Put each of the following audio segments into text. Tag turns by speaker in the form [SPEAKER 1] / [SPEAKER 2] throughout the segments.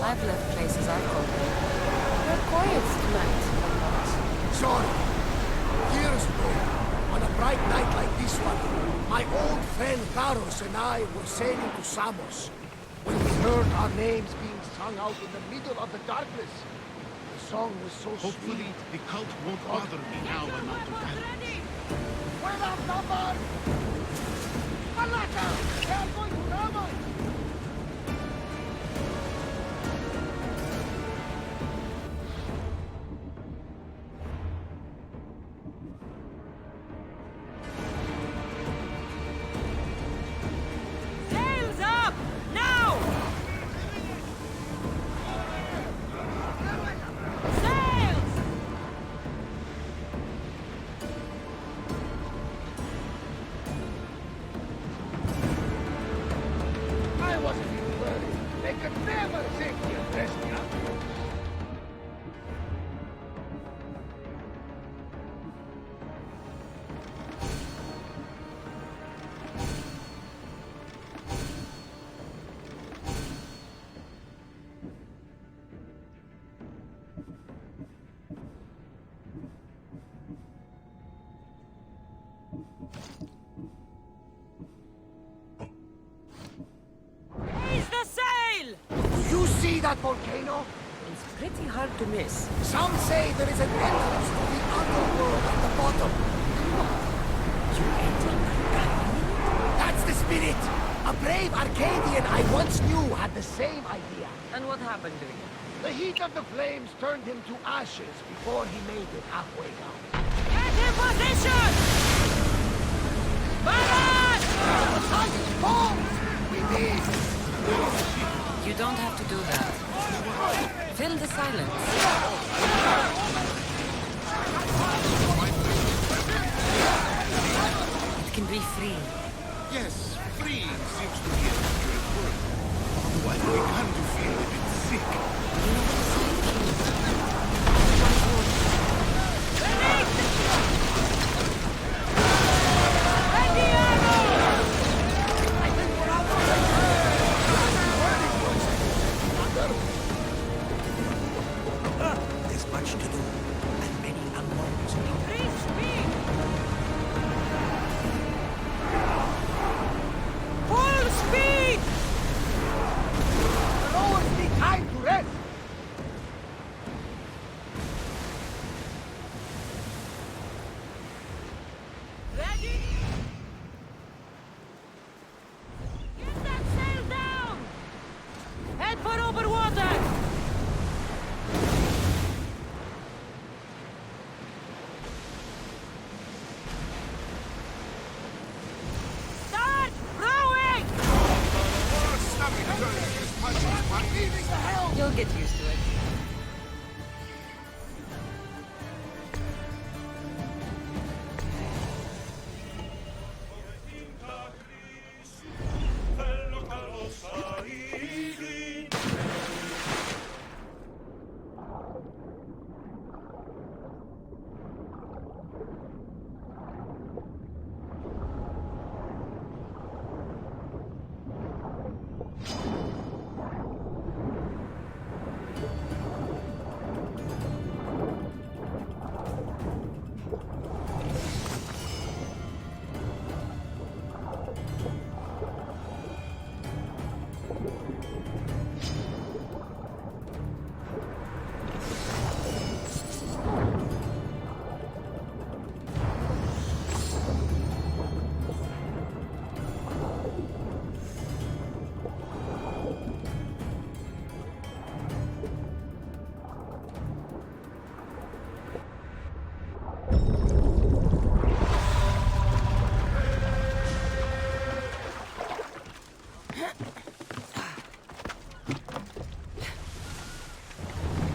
[SPEAKER 1] I've left places I've called home. We're quiet tonight.
[SPEAKER 2] Sorry. Years ago, on a bright night like this one, my old friend Taros and I were sailing to Samos. When we heard our names being sung out in the middle of the darkness, the song was so
[SPEAKER 3] Hopefully,
[SPEAKER 2] sweet.
[SPEAKER 3] the cult won't bother me now I'm out of balance.
[SPEAKER 2] Well outnumbered! Malaka! They are going to ram us!
[SPEAKER 1] Sails up! Now! Sails!
[SPEAKER 2] I wasn't even worried. They could never safely address me after.
[SPEAKER 1] Raise the sail!
[SPEAKER 2] Do you see that volcano?
[SPEAKER 1] It's pretty hard to miss.
[SPEAKER 2] Some say there is an entrance to the underworld at the bottom.
[SPEAKER 1] You enter
[SPEAKER 2] That's the spirit! A brave Arcadian I once knew had the same idea.
[SPEAKER 1] And what happened to you?
[SPEAKER 2] The heat of the flames turned him to ashes before he made it halfway down.
[SPEAKER 1] Get in position! Balance!
[SPEAKER 2] Fall! We did!
[SPEAKER 1] You don't have to do that. Fill the silence. It can be free.
[SPEAKER 3] Yes, freeing seems to be an accurate word. Otherwise, we began to feel a bit sick.
[SPEAKER 2] There's much to do, and many unknowns.
[SPEAKER 1] Increase speed! Full speed!
[SPEAKER 2] There'll always be time to rest.
[SPEAKER 1] Ready? Get that sail down! Head for over water! Start rowing!
[SPEAKER 2] Leaving the helm!
[SPEAKER 1] You'll get used to it.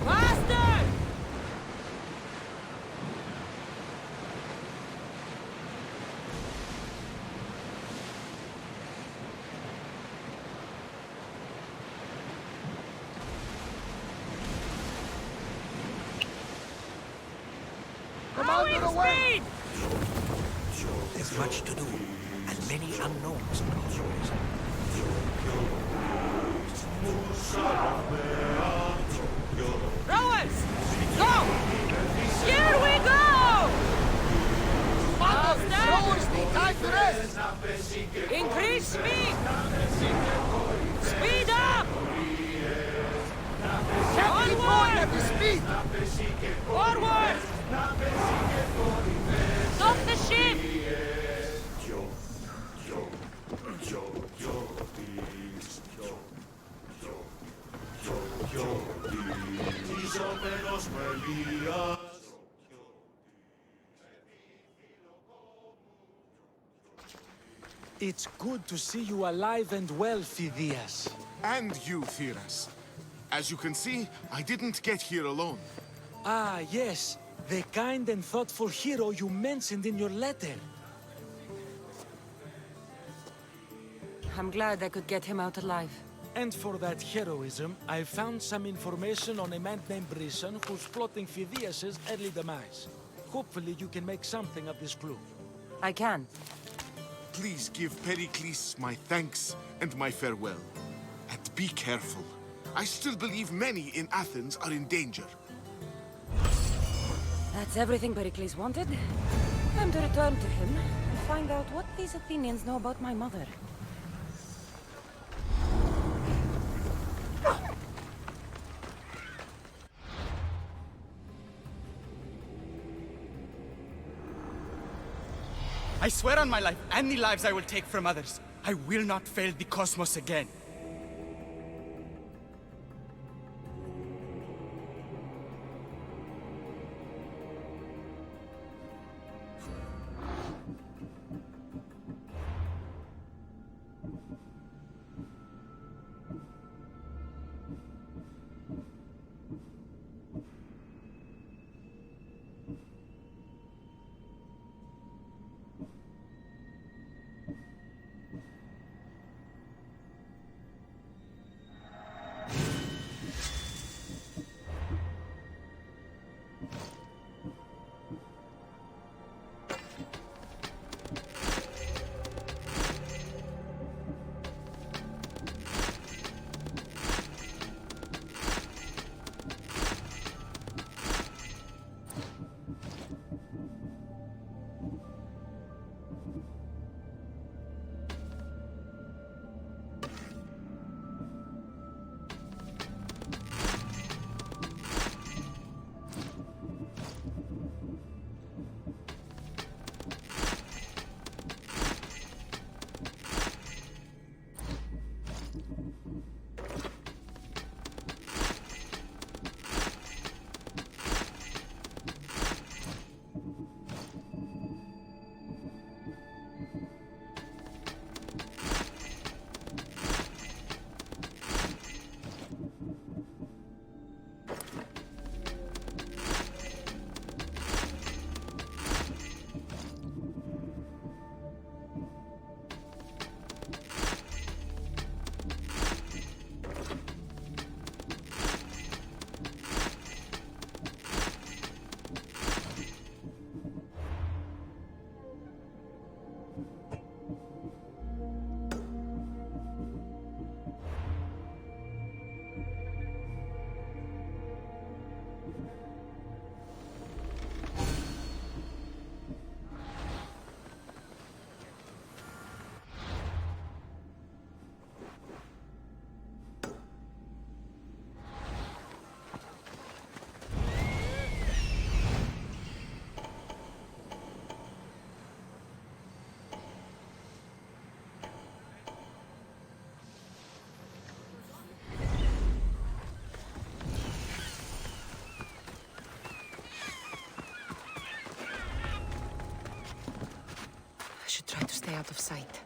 [SPEAKER 1] Faster!
[SPEAKER 2] Commander away!
[SPEAKER 1] Speed!
[SPEAKER 2] There's much to do, and many unknowns.
[SPEAKER 1] Rowers! Go! Here we go!
[SPEAKER 2] Rowers, the time to rest!
[SPEAKER 1] Increase speed! Speed up!
[SPEAKER 2] Keep going at the speed!
[SPEAKER 1] Forward! Stop the ship!
[SPEAKER 4] It's good to see you alive and well, Phidias.
[SPEAKER 3] And you, Theras. As you can see, I didn't get here alone.
[SPEAKER 4] Ah, yes. The kind and thoughtful hero you mentioned in your letter.
[SPEAKER 1] I'm glad I could get him out alive.
[SPEAKER 4] And for that heroism, I found some information on a man named Brisson who's plotting Phidias' early demise. Hopefully you can make something of this clue.
[SPEAKER 1] I can.
[SPEAKER 3] Please give Perikles my thanks and my farewell. And be careful. I still believe many in Athens are in danger.
[SPEAKER 1] That's everything Perikles wanted. Time to return to him and find out what these Athenians know about my mother.
[SPEAKER 5] I swear on my life and the lives I will take from others, I will not fail the cosmos again.
[SPEAKER 1] I should try to stay out of sight.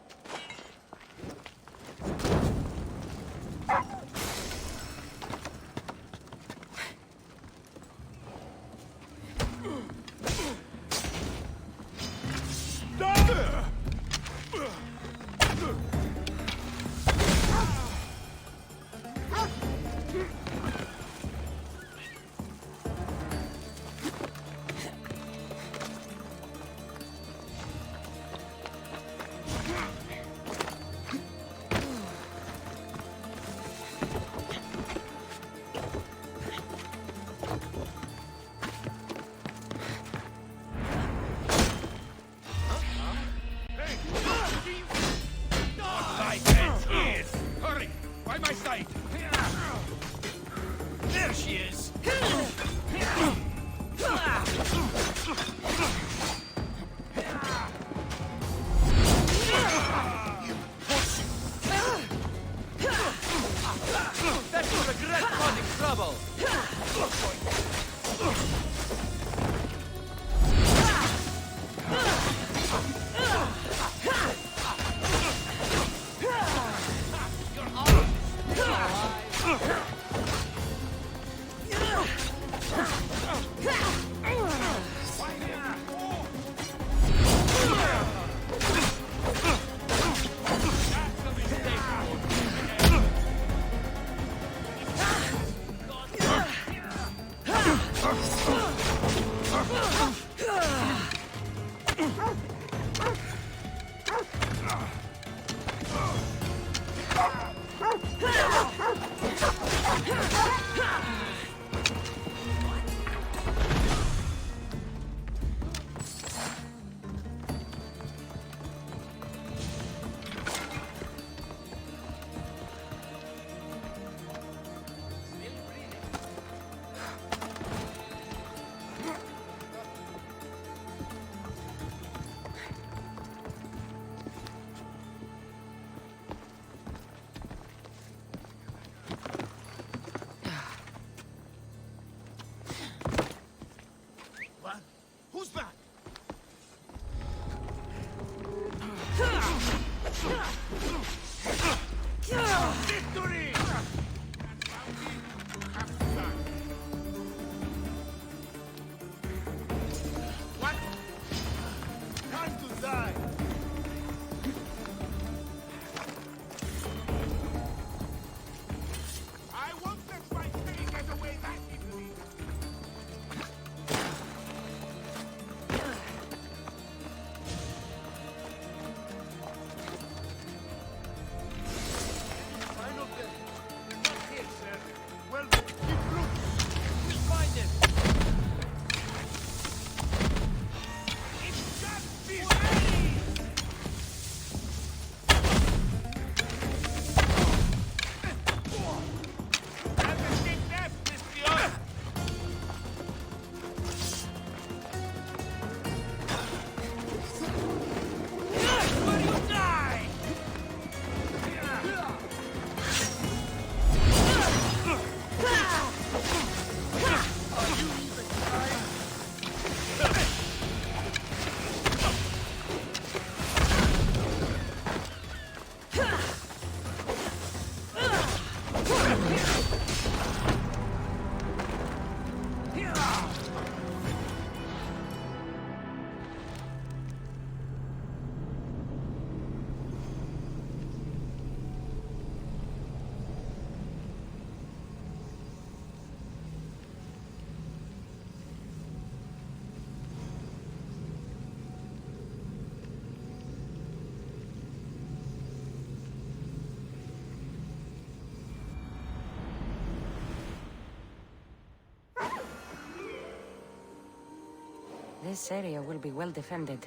[SPEAKER 3] What? Who's back? Victory! What? Time to die! I won't let my pain get away that easily! Final day. They're not here, sir. Well, keep looking. We'll find them. It's just this way! Have a big nest, Monsieur! Will you die?
[SPEAKER 1] This area will be well defended.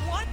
[SPEAKER 5] What?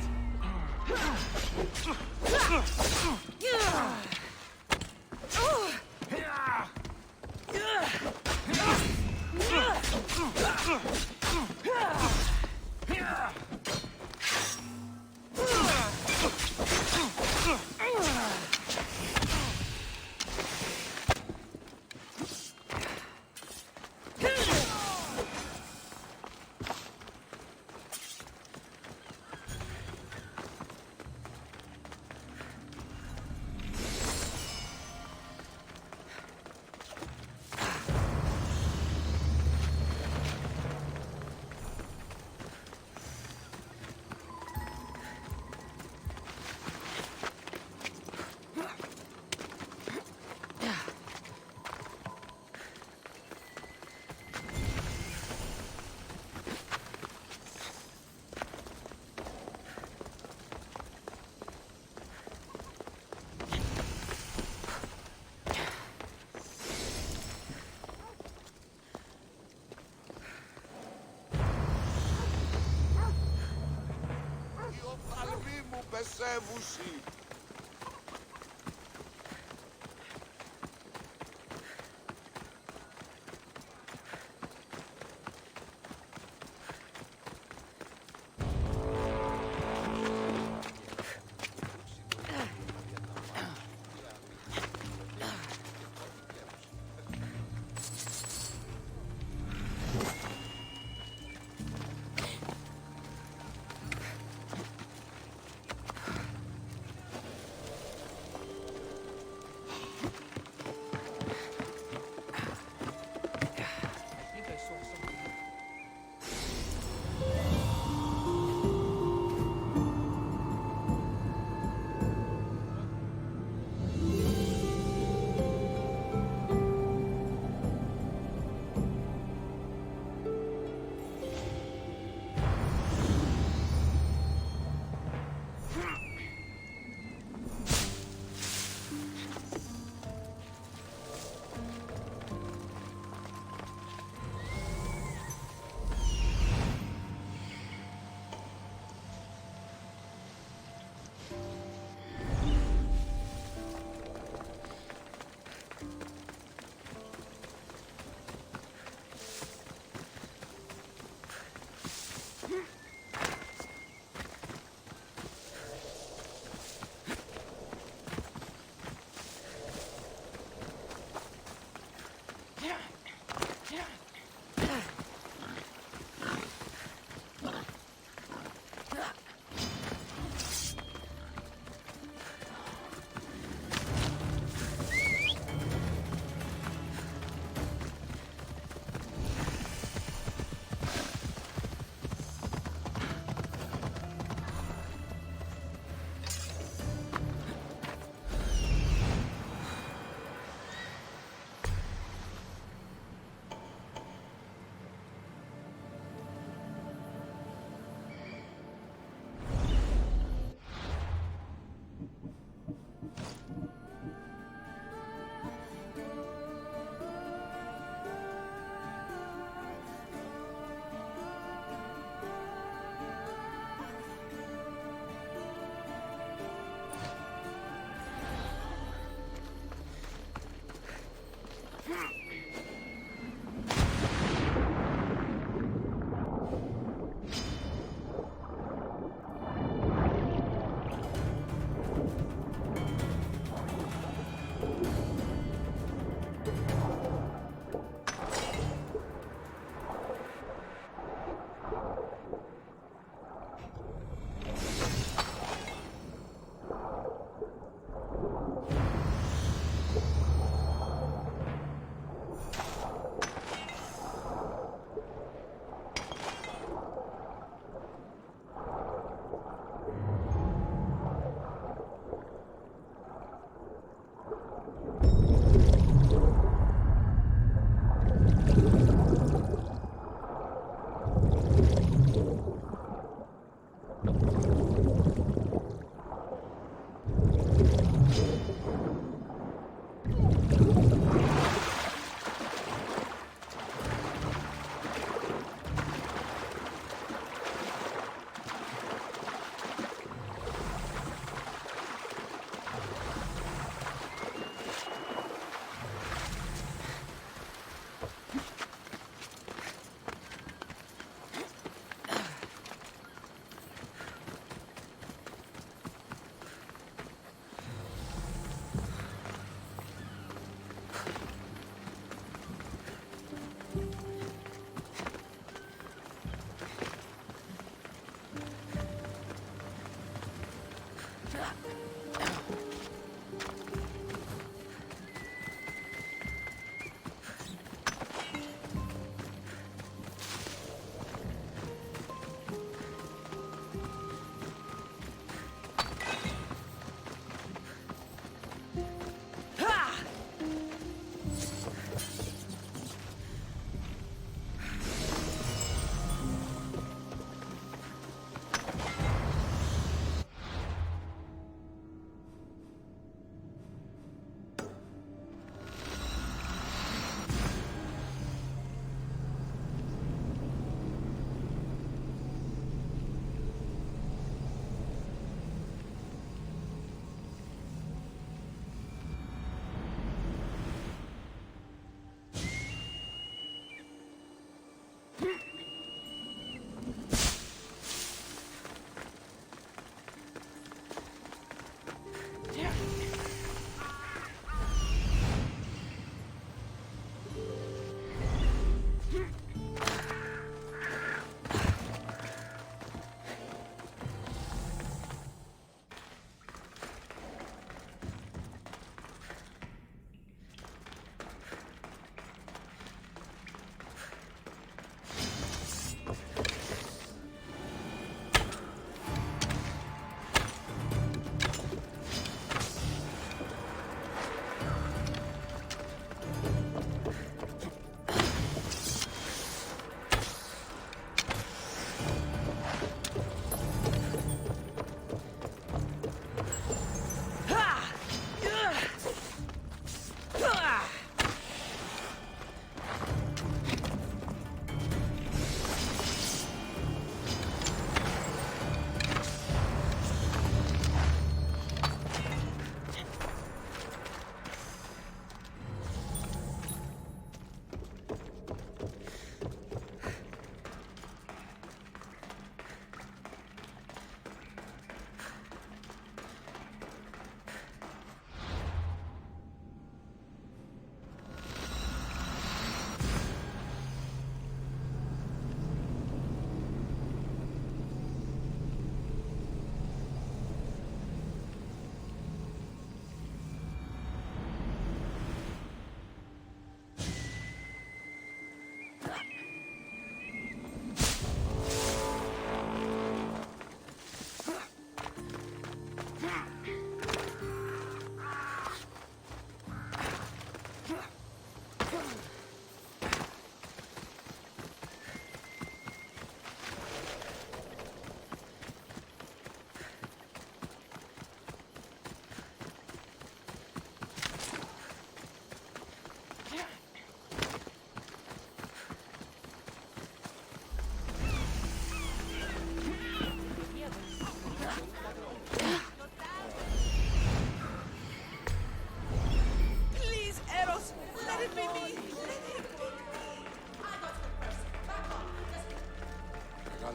[SPEAKER 3] Percebe-se.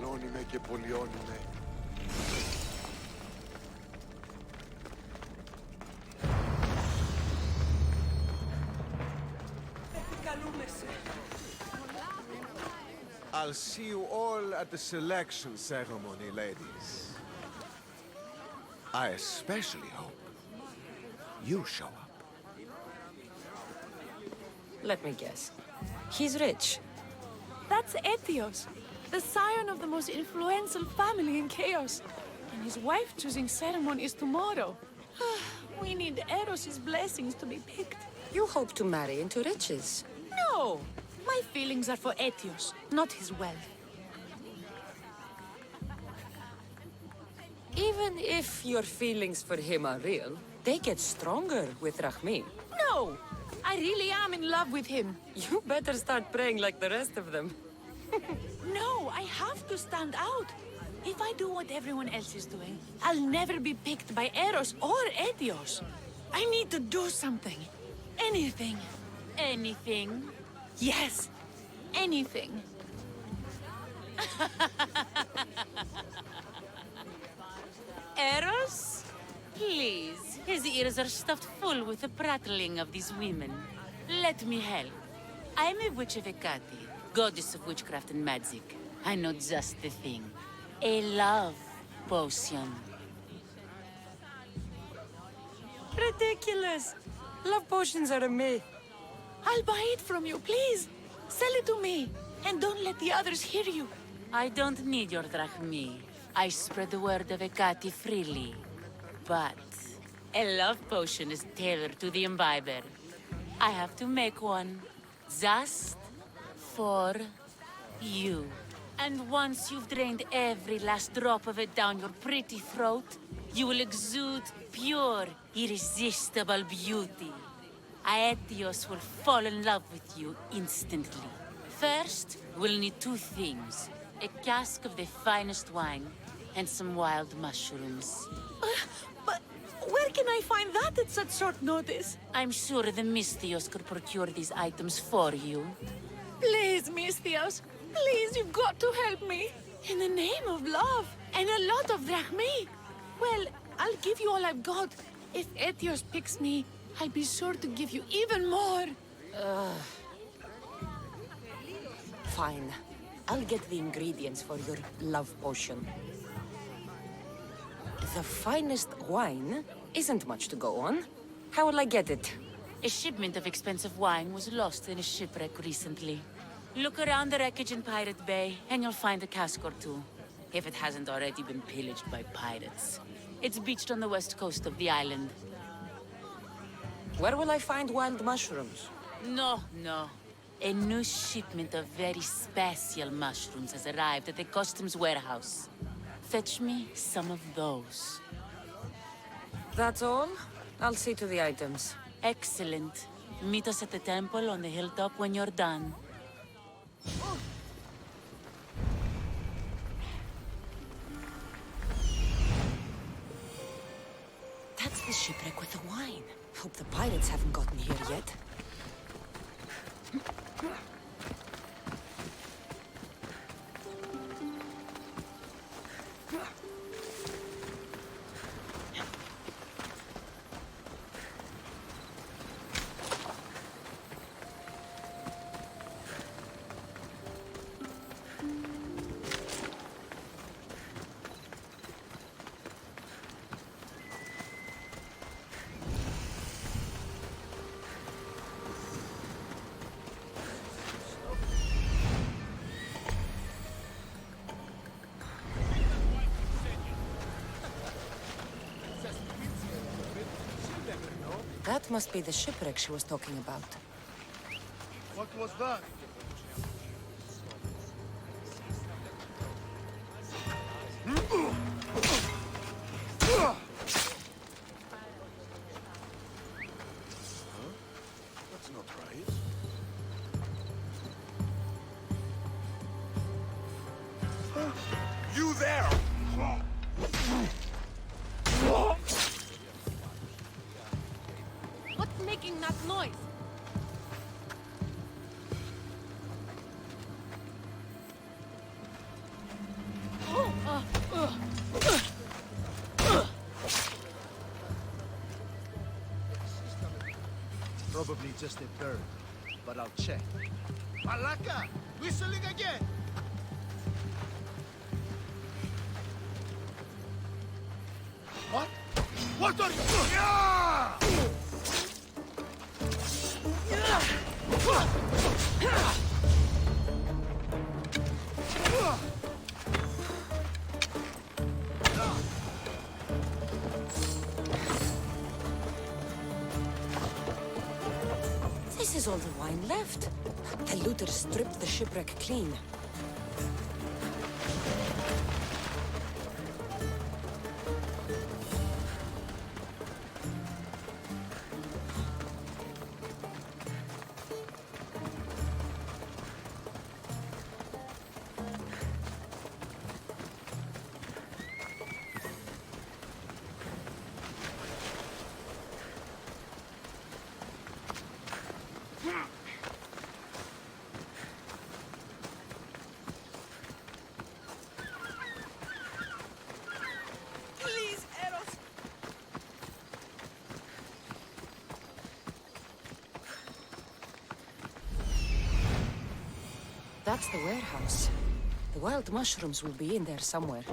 [SPEAKER 3] μεγαλώνουμε και πολιώνουμε.
[SPEAKER 6] I'll see you all at the selection ceremony, ladies. I especially hope you show up.
[SPEAKER 1] Let me guess. He's rich.
[SPEAKER 7] That's Etios, the scion of the most influential family in Chaos. And his wife-choosing ceremony is tomorrow. We need Eros's blessings to be picked.
[SPEAKER 1] You hope to marry into riches.
[SPEAKER 7] No! My feelings are for Etios, not his wealth.
[SPEAKER 1] Even if your feelings for him are real, they get stronger with Rahmi.
[SPEAKER 7] No! I really am in love with him.
[SPEAKER 1] You better start praying like the rest of them.
[SPEAKER 7] No, I have to stand out. If I do what everyone else is doing, I'll never be picked by Eros or Etios. I need to do something. Anything. Anything. Yes, anything.
[SPEAKER 8] Eros? Please, his ears are stuffed full with the prattling of these women. Let me help. I'm a witch of Hecate, goddess of witchcraft and magic. I know just the thing. A love potion.
[SPEAKER 1] Ridiculous! Love potions are a myth.
[SPEAKER 7] I'll buy it from you, please. Sell it to me. And don't let the others hear you.
[SPEAKER 8] I don't need your drachmi. I spread the word of Hecate freely. But a love potion is tailored to the imbiber. I have to make one. Just for you. And once you've drained every last drop of it down your pretty throat, you will exude pure, irresistible beauty. Aetios will fall in love with you instantly. First, we'll need two things. A cask of the finest wine, and some wild mushrooms.
[SPEAKER 7] But where can I find that at such short notice?
[SPEAKER 8] I'm sure the Mystios could procure these items for you.
[SPEAKER 7] Please, Mystios. Please, you've got to help me. In the name of love. And a lot of drachmi. Well, I'll give you all I've got. If Etios picks me, I'll be sure to give you even more.
[SPEAKER 1] Fine. I'll get the ingredients for your love potion. The finest wine isn't much to go on. How will I get it?
[SPEAKER 8] A shipment of expensive wine was lost in a shipwreck recently. Look around the wreckage in Pirate Bay, and you'll find a cask or two. If it hasn't already been pillaged by pirates. It's beached on the west coast of the island.
[SPEAKER 1] Where will I find wild mushrooms?
[SPEAKER 8] No. A new shipment of very special mushrooms has arrived at the customs warehouse. Fetch me some of those.
[SPEAKER 1] That's all? I'll see to the items.
[SPEAKER 8] Excellent. Meet us at the temple on the hilltop when you're done.
[SPEAKER 1] That's the shipwreck with the wine. Hope the pirates haven't gotten here yet. That must be the shipwreck she was talking about.
[SPEAKER 2] What was that?
[SPEAKER 3] That's not right. You there!
[SPEAKER 7] What's making that noise?
[SPEAKER 6] Probably just a bird, but I'll check.
[SPEAKER 2] Malaka! Whistling again! What? What are you doing? Yeah!
[SPEAKER 1] This is all the wine left. The looters stripped the shipwreck clean.
[SPEAKER 7] Please, Eros.
[SPEAKER 1] That's the warehouse. The wild mushrooms will be in there somewhere.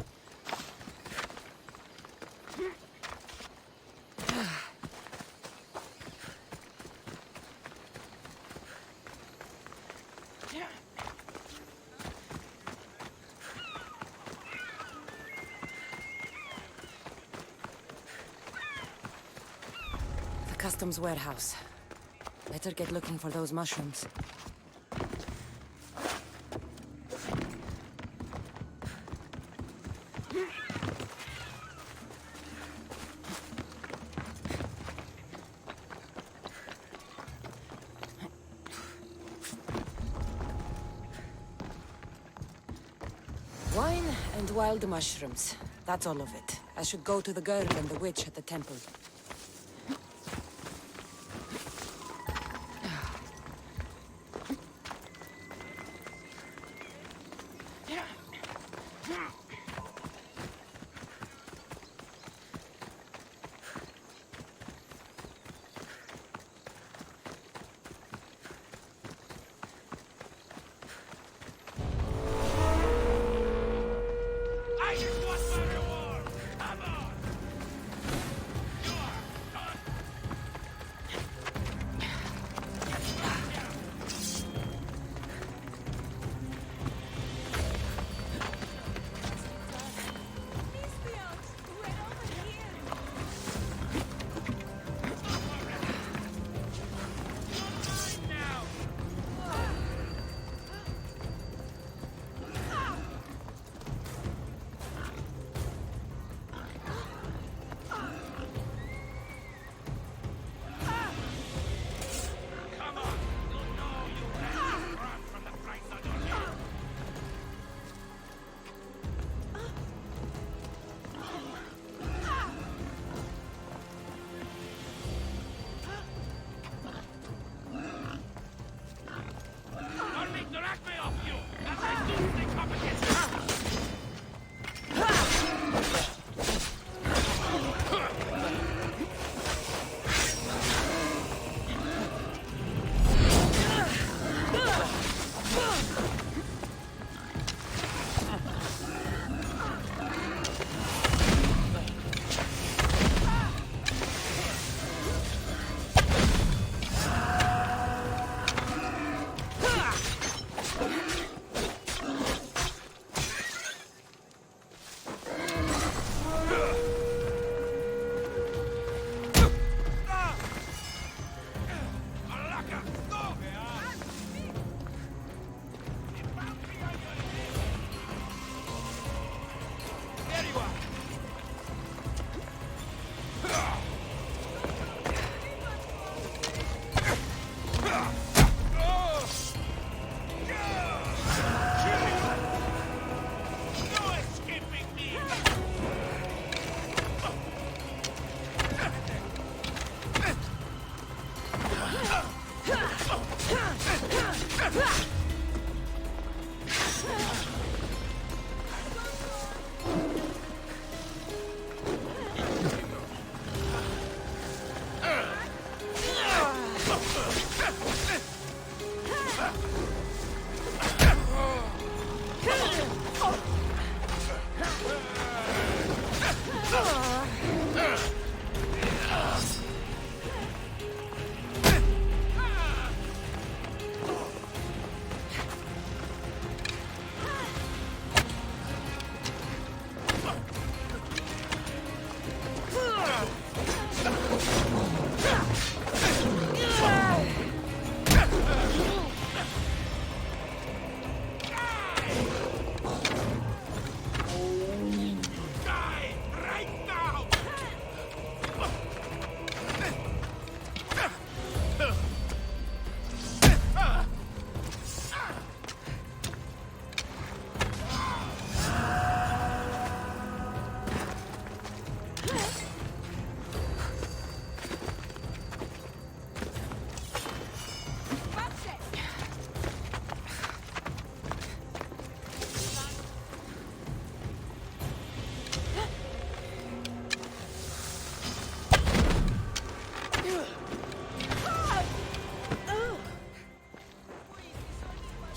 [SPEAKER 1] The customs warehouse. Better get looking for those mushrooms. Wine and wild mushrooms. That's all of it. I should go to the girl and the witch at the temple.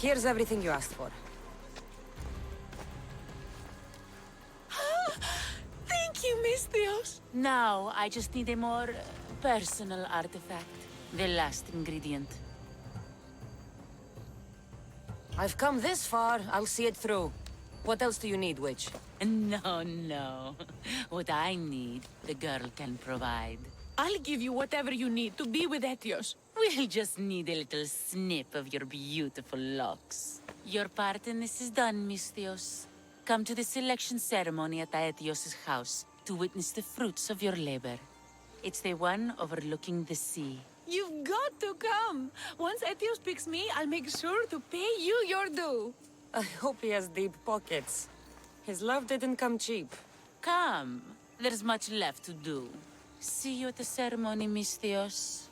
[SPEAKER 1] Here's everything you asked for.
[SPEAKER 7] Thank you, Misthios.
[SPEAKER 8] Now, I just need a more personal artifact. The last ingredient.
[SPEAKER 1] I've come this far, I'll see it through. What else do you need, witch?
[SPEAKER 8] No, no. What I need, the girl can provide.
[SPEAKER 7] I'll give you whatever you need to be with Etios.
[SPEAKER 8] We'll just need a little snip of your beautiful locks. Your part in this is done, Misthios. Come to the selection ceremony at Aetios' house to witness the fruits of your labor. It's the one overlooking the sea.
[SPEAKER 7] You've got to come. Once Etios picks me, I'll make sure to pay you your due.
[SPEAKER 1] I hope he has deep pockets. His love didn't come cheap.
[SPEAKER 8] Come. There's much left to do. See you at the ceremony, Misthios.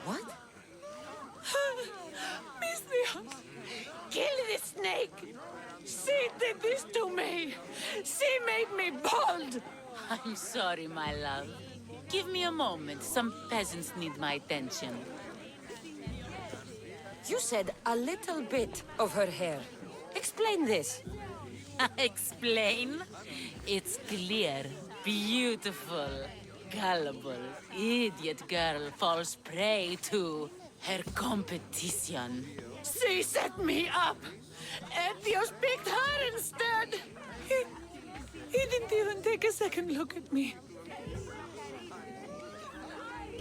[SPEAKER 1] What?
[SPEAKER 7] Misthios, kill this snake. She did this to me. She made me bald.
[SPEAKER 8] I'm sorry, my love. Give me a moment. Some peasants need my attention.
[SPEAKER 1] You said a little bit of her hair. Explain this.
[SPEAKER 8] Explain? It's clear, beautiful, gullible, idiot girl falls prey to her competition.
[SPEAKER 7] She set me up. Etios picked her instead. He didn't even take a second look at me.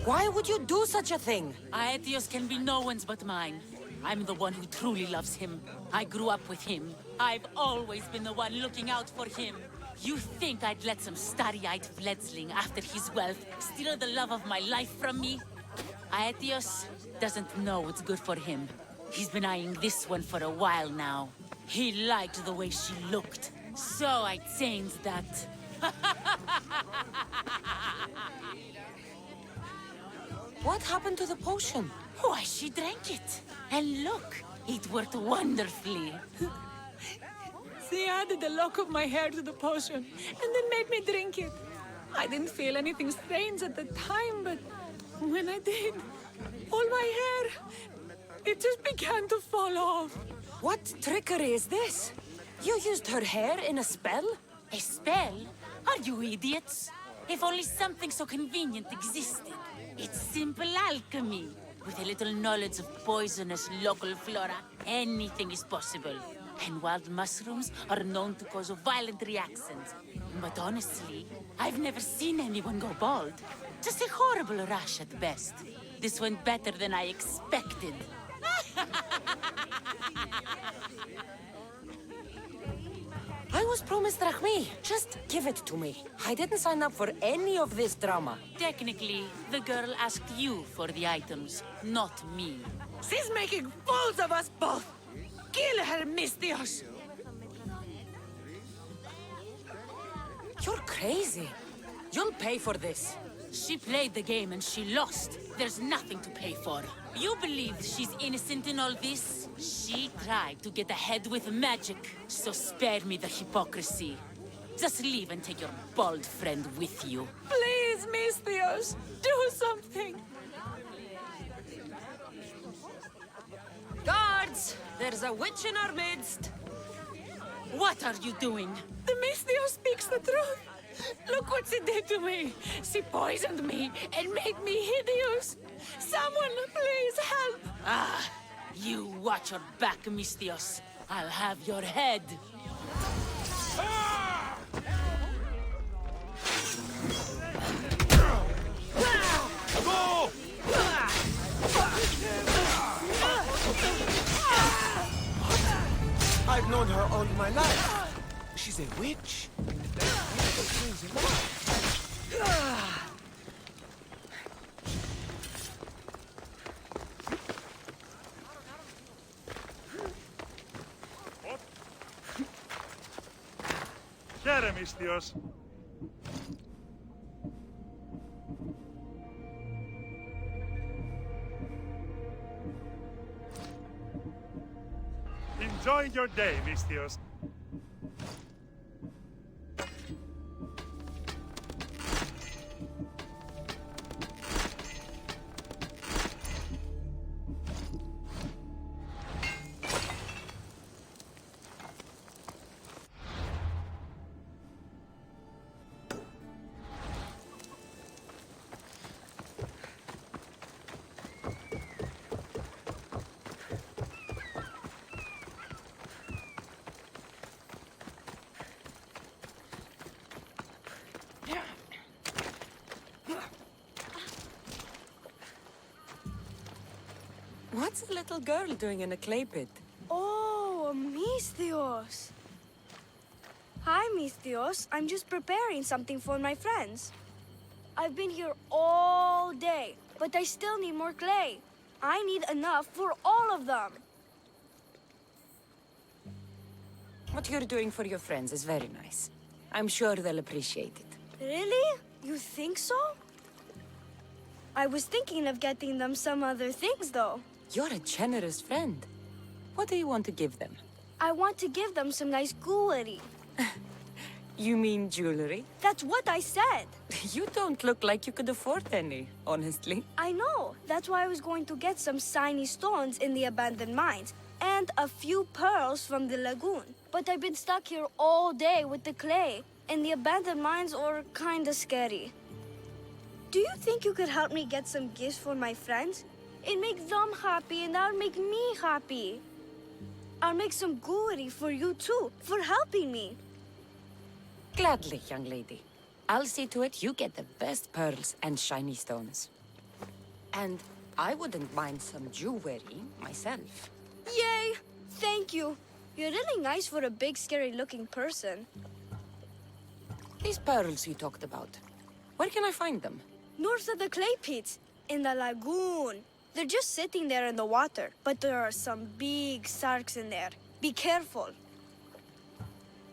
[SPEAKER 1] Why would you do such a thing?
[SPEAKER 8] Aetios can be no one's but mine. I'm the one who truly loves him. I grew up with him. I've always been the one looking out for him. You think I'd let some starry-eyed fledgling after his wealth steal the love of my life from me? Aetios doesn't know what's good for him. He's been eyeing this one for a while now. He liked the way she looked, so I changed that.
[SPEAKER 1] What happened to the potion?
[SPEAKER 8] Why, she drank it. And look, it worked wonderfully.
[SPEAKER 7] She added a lock of my hair to the potion and then made me drink it. I didn't feel anything strange at the time, but when I did, all my hair, it just began to fall off.
[SPEAKER 1] What trickery is this? You used her hair in a spell?
[SPEAKER 8] A spell? Are you idiots? If only something so convenient existed. It's simple alchemy. With a little knowledge of poisonous local flora, anything is possible. And wild mushrooms are known to cause violent reactions. But honestly, I've never seen anyone go bald. Just a horrible rash at best. This went better than I expected.
[SPEAKER 1] I was promised Drachmi. Just give it to me. I didn't sign up for any of this drama.
[SPEAKER 8] Technically, the girl asked you for the items, not me.
[SPEAKER 7] She's making fools of us both. Kill her, Misthios.
[SPEAKER 1] You're crazy. You'll pay for this.
[SPEAKER 8] She played the game and she lost. There's nothing to pay for. You believe she's innocent in all this? She tried to get ahead with magic, so spare me the hypocrisy. Just leave and take your bald friend with you.
[SPEAKER 7] Please, Misthios, do something.
[SPEAKER 1] Guards! There's a witch in our midst.
[SPEAKER 8] What are you doing?
[SPEAKER 7] The Misthios speaks the truth. Look what she did to me. She poisoned me and made me hideous. Someone, please help.
[SPEAKER 8] Ah, you watch your back, Misthios. I'll have your head.
[SPEAKER 6] I've no known her all my life. She's a witch.
[SPEAKER 9] Jeremistios. Enjoy your day, Mistios.
[SPEAKER 1] What's a little girl doing in a clay pit?
[SPEAKER 10] Oh, Mistios. Hi, Mistios. I'm just preparing something for my friends. I've been here all day, but I still need more clay. I need enough for all of them.
[SPEAKER 1] What you're doing for your friends is very nice. I'm sure they'll appreciate it.
[SPEAKER 10] Really? You think so? I was thinking of getting them some other things, though.
[SPEAKER 1] You're a generous friend. What do you want to give them?
[SPEAKER 10] I want to give them some nice jewelry.
[SPEAKER 1] You mean jewelry?
[SPEAKER 10] That's what I said.
[SPEAKER 1] You don't look like you could afford any, honestly.
[SPEAKER 10] I know. That's why I was going to get some shiny stones in the abandoned mines and a few pearls from the lagoon. But I've been stuck here all day with the clay, and the abandoned mines are kinda scary. Do you think you could help me get some gifts for my friends? It makes them happy, and that'll make me happy. I'll make some jewelry for you too, for helping me.
[SPEAKER 1] Gladly, young lady. I'll see to it you get the best pearls and shiny stones. And I wouldn't mind some jewelry myself.
[SPEAKER 10] Yay! Thank you. You're really nice for a big, scary-looking person.
[SPEAKER 1] These pearls you talked about, where can I find them?
[SPEAKER 10] North of the clay pits, in the lagoon. They're just sitting there in the water, but there are some big sharks in there. Be careful.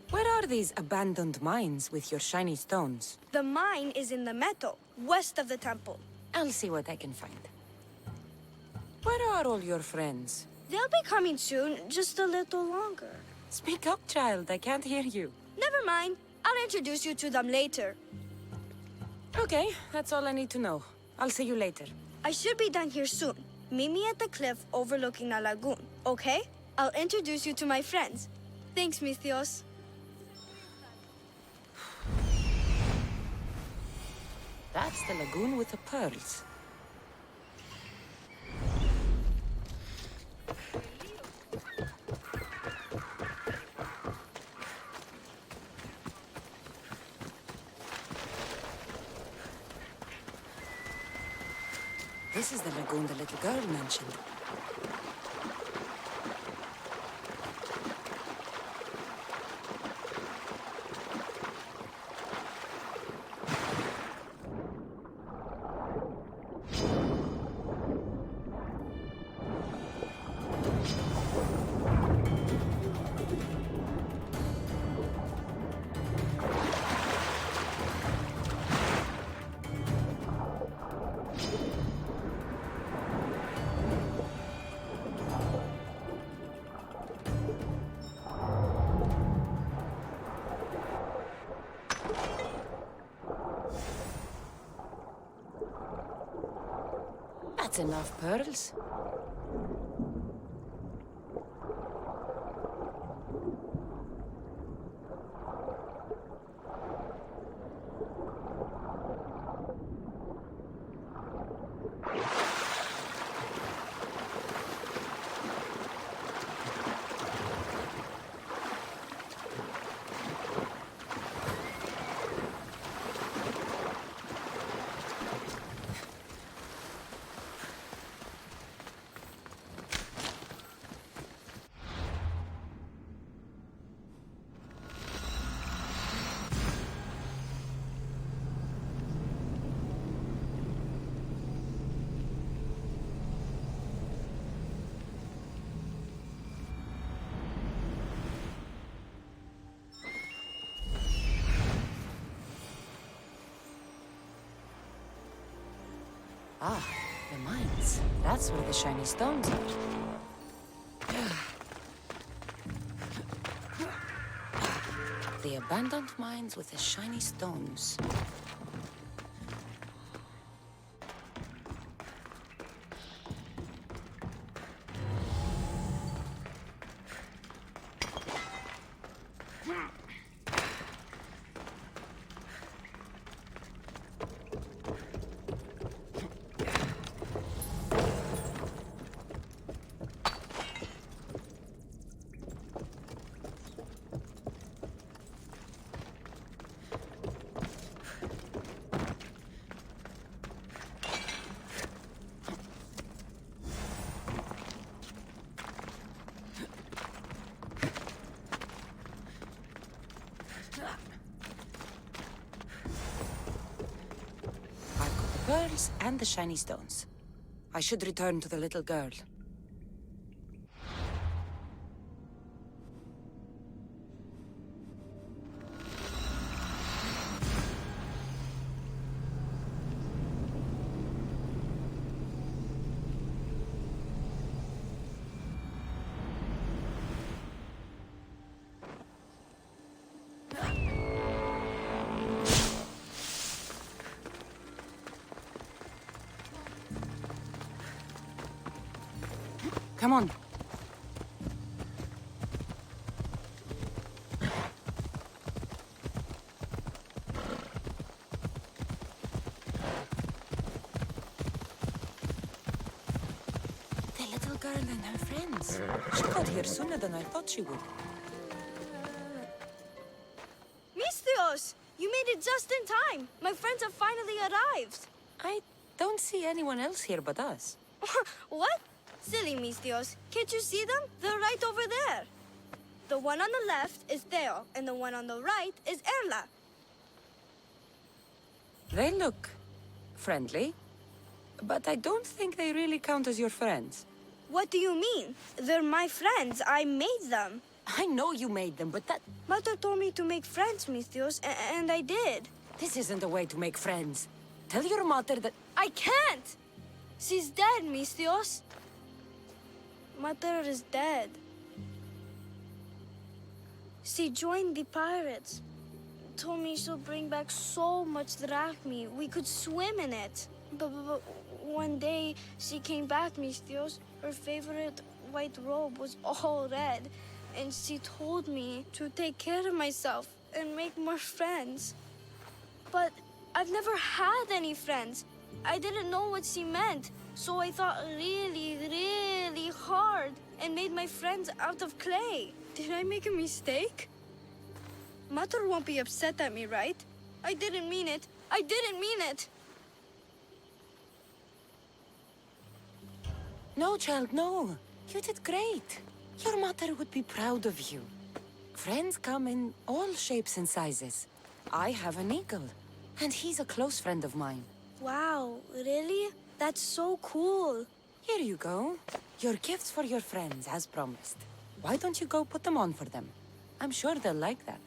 [SPEAKER 1] Where are these abandoned mines with your shiny stones?
[SPEAKER 10] The mine is in the meadow, west of the temple.
[SPEAKER 1] I'll see what I can find. Where are all your friends?
[SPEAKER 10] They'll be coming soon, just a little longer.
[SPEAKER 1] Speak up, child. I can't hear you.
[SPEAKER 10] Never mind. I'll introduce you to them later.
[SPEAKER 1] Okay, that's all I need to know. I'll see you later.
[SPEAKER 10] I should be done here soon. Meet me at the cliff overlooking the lagoon, okay? I'll introduce you to my friends. Thanks, Mistios.
[SPEAKER 1] That's the lagoon with the pearls. This is the lagoon the little girl mentioned. That's enough pearls. Ah, the mines. That's where the shiny stones are. The abandoned mines with the shiny stones. I've got the pearls and the shiny stones. I should return to the little girl. Come on. The little girl and her friends. She got here sooner than I thought she would.
[SPEAKER 10] Misthios! You made it just in time! My friends have finally arrived!
[SPEAKER 1] I don't see anyone else here but us.
[SPEAKER 10] What? Silly Misthios. Can't you see them? They're right over there. The one on the left is Theo, and the one on the right is Erla.
[SPEAKER 1] They look friendly, but I don't think they really count as your friends.
[SPEAKER 10] What do you mean? They're my friends. I made them.
[SPEAKER 1] I know you made them, but that...
[SPEAKER 10] Mother told me to make friends, Misthios, and I did.
[SPEAKER 1] This isn't a way to make friends. Tell your mother that...
[SPEAKER 10] I can't! She's dead, Misthios. Mother is dead. She joined the pirates. Told me she'll bring back so much drachmi. We could swim in it. But one day, she came back, Misthios. Her favorite white robe was all red. And she told me to take care of myself and make more friends. But I've never had any friends. I didn't know what she meant. So I thought really, really hard and made my friends out of clay. Did I make a mistake? Mother won't be upset at me, right? I didn't mean it. I didn't mean it.
[SPEAKER 1] No, child, no. You did great. Your mother would be proud of you. Friends come in all shapes and sizes. I have an eagle, and he's a close friend of mine.
[SPEAKER 10] Wow, really? That's so cool.
[SPEAKER 1] Here you go. Your gifts for your friends, as promised. Why don't you go put them on for them? I'm sure they'll like that.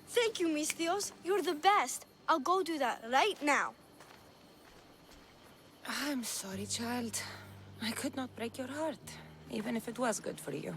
[SPEAKER 10] Thank you, Misthios. You're the best. I'll go do that right now.
[SPEAKER 1] I'm sorry, child. I could not break your heart, even if it was good for you.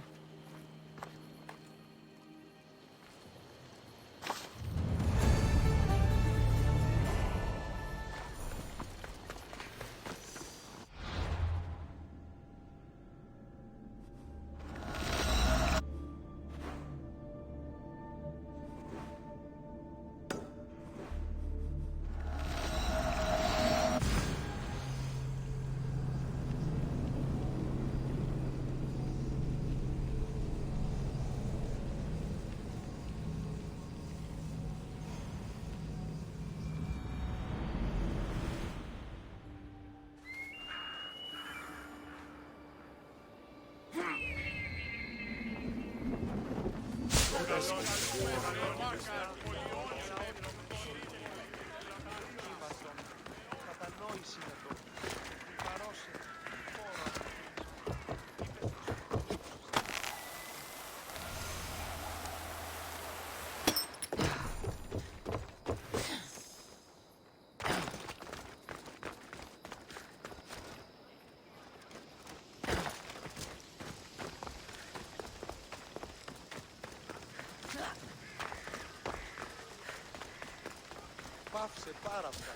[SPEAKER 6] άφησε πάρα αυτά.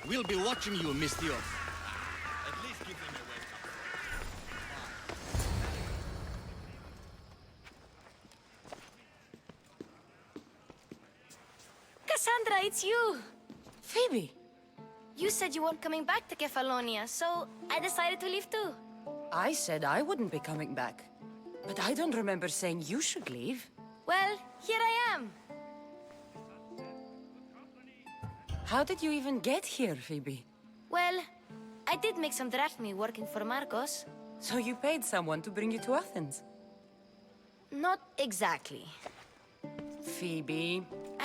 [SPEAKER 5] We'll be watching you, Misthios. At least give them a welcome.
[SPEAKER 10] Cassandra, it's you!
[SPEAKER 1] Phoebe!
[SPEAKER 10] You said you weren't coming back to Kefalonia, so I decided to leave too.
[SPEAKER 1] I said I wouldn't be coming back. But I don't remember saying you should leave.
[SPEAKER 10] Well, here I am.
[SPEAKER 1] How did you even get here, Phoebe?
[SPEAKER 10] Well, I did make some drachmi working for Marcos.
[SPEAKER 1] So you paid someone to bring you to Athens?
[SPEAKER 10] Not exactly.
[SPEAKER 1] Phoebe...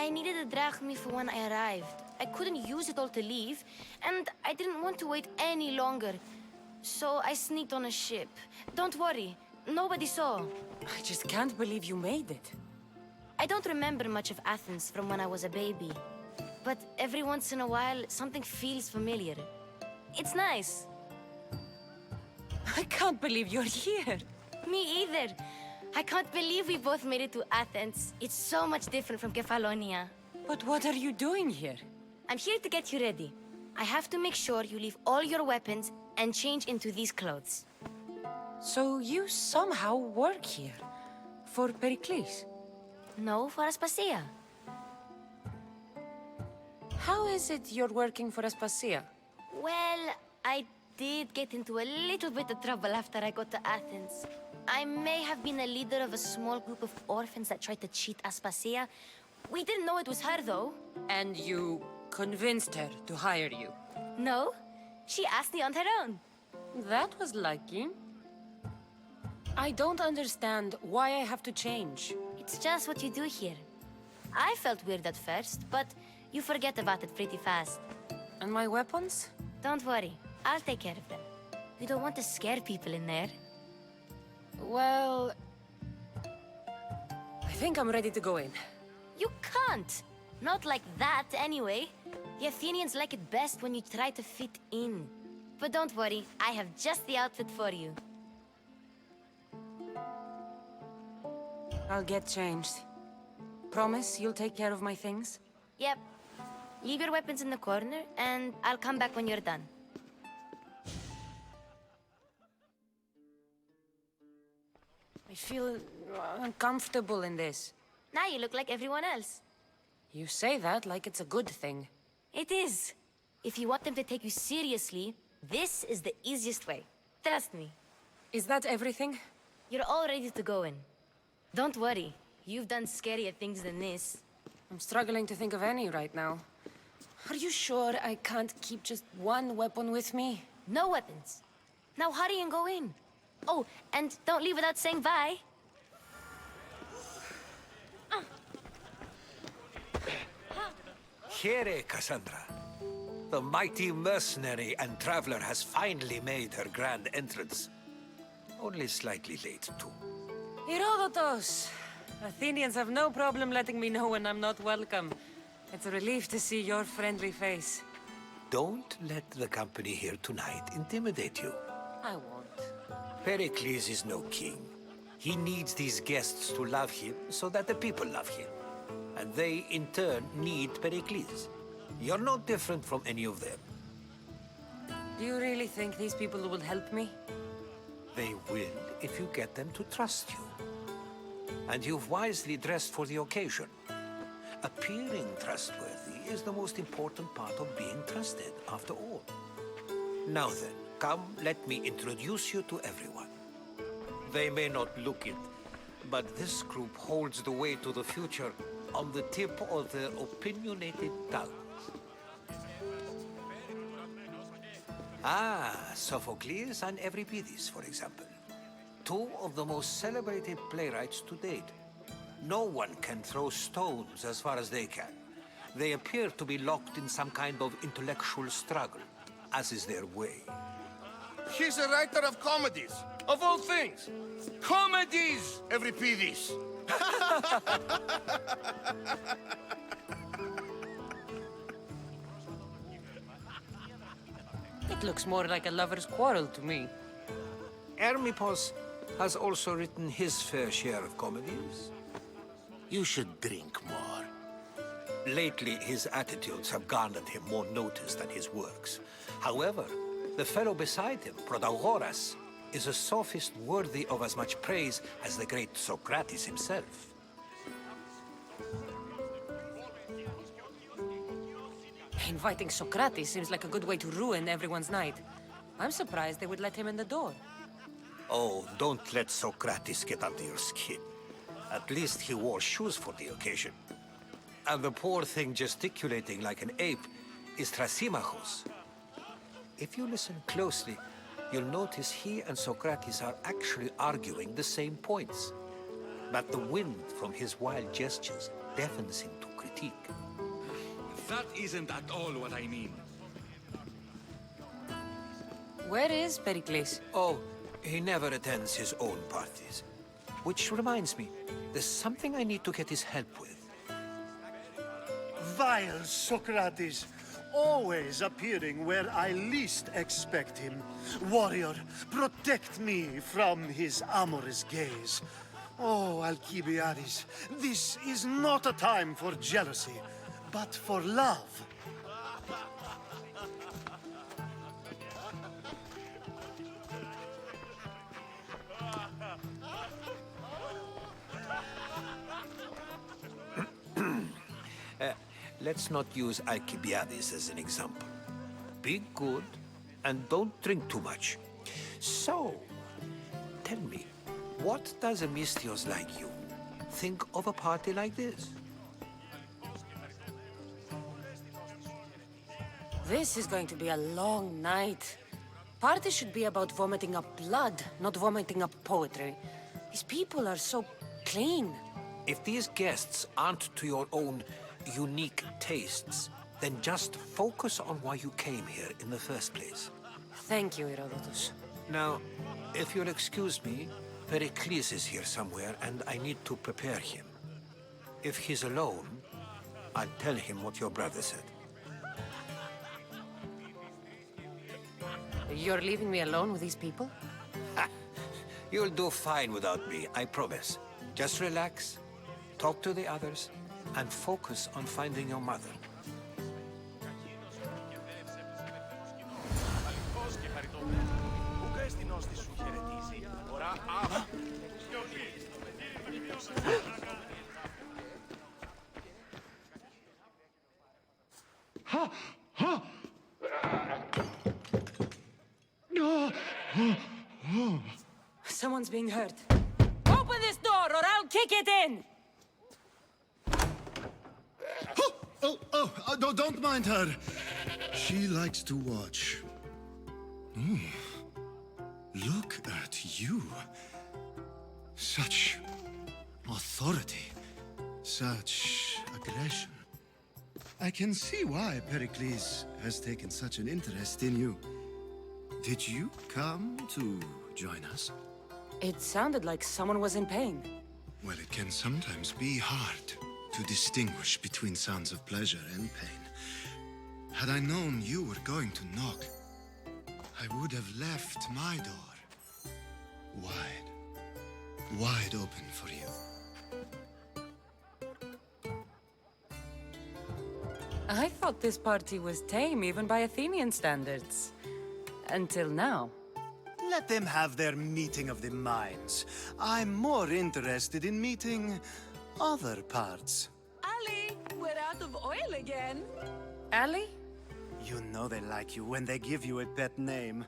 [SPEAKER 10] I needed a drachmi for when I arrived. I couldn't use it all to leave, and I didn't want to wait any longer. So I sneaked on a ship. Don't worry, nobody saw.
[SPEAKER 1] I just can't believe you made it.
[SPEAKER 10] I don't remember much of Athens from when I was a baby. But every once in a while, something feels familiar. It's nice.
[SPEAKER 1] I can't believe you're here.
[SPEAKER 10] Me either. I can't believe we both made it to Athens. It's so much different from Kefalonia.
[SPEAKER 1] But what are you doing here?
[SPEAKER 10] I'm here to get you ready. I have to make sure you leave all your weapons and change into these clothes.
[SPEAKER 1] So you somehow work here? For Perikles?
[SPEAKER 10] No, for Aspasia.
[SPEAKER 1] How is it you're working for Aspasia?
[SPEAKER 10] Well, I did get into a little bit of trouble after I got to Athens. I may have been a leader of a small group of orphans that tried to cheat Aspasia. We didn't know it was her, though.
[SPEAKER 1] And you convinced her to hire you?
[SPEAKER 10] No, she asked me on her own.
[SPEAKER 1] That was lucky. I don't understand why I have to change.
[SPEAKER 10] It's just what you do here. I felt weird at first, but you forget about it pretty fast.
[SPEAKER 1] And my weapons?
[SPEAKER 10] Don't worry, I'll take care of them. We don't want to scare people in there.
[SPEAKER 1] Well... I think I'm ready to go in.
[SPEAKER 10] You can't! Not like that, anyway. The Athenians like it best when you try to fit in. But don't worry, I have just the outfit for you.
[SPEAKER 1] I'll get changed. Promise you'll take care of my things?
[SPEAKER 10] Yep. Leave your weapons in the corner, and I'll come back when you're done.
[SPEAKER 1] I feel uncomfortable in this.
[SPEAKER 10] Now you look like everyone else.
[SPEAKER 1] You say that like it's a good thing.
[SPEAKER 10] It is. If you want them to take you seriously, this is the easiest way. Trust me.
[SPEAKER 1] Is that everything?
[SPEAKER 10] You're all ready to go in. Don't worry. You've done scarier things than this.
[SPEAKER 1] I'm struggling to think of any right now. Are you sure I can't keep just one weapon with me?
[SPEAKER 10] No weapons. Now hurry and go in. Oh, and don't leave without saying bye.
[SPEAKER 11] Here, Cassandra. The mighty mercenary and traveler has finally made her grand entrance. Only slightly late, too.
[SPEAKER 1] Herodotos! Athenians have no problem letting me know when I'm not welcome. It's a relief to see your friendly face.
[SPEAKER 11] Don't let the company here tonight intimidate you.
[SPEAKER 1] I won't.
[SPEAKER 11] Pericles is no king. He needs these guests to love him so that the people love him. And they, in turn, need Pericles. You're no different from any of them.
[SPEAKER 1] Do you really think these people will help me?
[SPEAKER 11] They will if you get them to trust you. And you've wisely dressed for the occasion. Appearing trustworthy is the most important part of being trusted, after all. Now then, come, let me introduce you to everyone. They may not look it, but this group holds the way to the future on the tip of their opinionated tongues. Ah, Sophocles and Euripides, for example. Two of the most celebrated playwrights to date. No one can throw stones as far as they can. They appear to be locked in some kind of intellectual struggle, as is their way.
[SPEAKER 3] He's a writer of comedies, of all things. Comedies, Euripides.
[SPEAKER 1] It looks more like a lover's quarrel to me.
[SPEAKER 11] Hermippos has also written his fair share of comedies.
[SPEAKER 2] You should drink more.
[SPEAKER 11] Lately, his attitudes have garnered him more notice than his works. However, the fellow beside him, Protagoras, is a sophist worthy of as much praise as the great Socrates himself.
[SPEAKER 1] Inviting Socrates seems like a good way to ruin everyone's night. I'm surprised they would let him in the door.
[SPEAKER 11] Oh, don't let Socrates get under your skin. At least he wore shoes for the occasion. And the poor thing gesticulating like an ape is Thrasymachus. If you listen closely, you'll notice he and Socrates are actually arguing the same points. But the wind from his wild gestures deafens him to critique.
[SPEAKER 12] That isn't at all what I mean.
[SPEAKER 1] Where is Perikles?
[SPEAKER 11] Oh, he never attends his own parties. Which reminds me, there's something I need to get his help with.
[SPEAKER 13] Vile Socrates, always appearing where I least expect him. Warrior, protect me from his amorous gaze. Oh, Alcibiades, this is not a time for jealousy, but for love.
[SPEAKER 11] Let's not use Alcibiades as an example. Be good, and don't drink too much. So, tell me, what does a Misthios like you think of a party like this?
[SPEAKER 1] This is going to be a long night. Party should be about vomiting up blood, not vomiting up poetry. These people are so clean.
[SPEAKER 11] If these guests aren't to your own unique tastes, then just focus on why you came here in the first place.
[SPEAKER 1] Thank you, Herodotus.
[SPEAKER 11] Now, if you'll excuse me, Perikles is here somewhere, and I need to prepare him. If he's alone, I'll tell him what your brother said.
[SPEAKER 1] You're leaving me alone with these people?
[SPEAKER 11] You'll do fine without me, I promise. Just relax, talk to the others, and focus on finding your mother.
[SPEAKER 1] Someone's being hurt. Open this door or I'll kick it in!
[SPEAKER 2] Don't mind her. She likes to watch. Look at you. Such authority. Such aggression. I can see why Pericles has taken such an interest in you. Did you come to join us?
[SPEAKER 1] It sounded like someone was in pain.
[SPEAKER 2] Well, it can sometimes be hard to distinguish between sounds of pleasure and pain. Had I known you were going to knock, I would have left my door wide open for you.
[SPEAKER 1] I thought this party was tame even by Athenian standards. Until now.
[SPEAKER 13] Let them have their meeting of the minds. I'm more interested in meeting other parts.
[SPEAKER 7] Ali, we're out of oil again.
[SPEAKER 1] Ali?
[SPEAKER 13] You know they like you when they give you a pet name.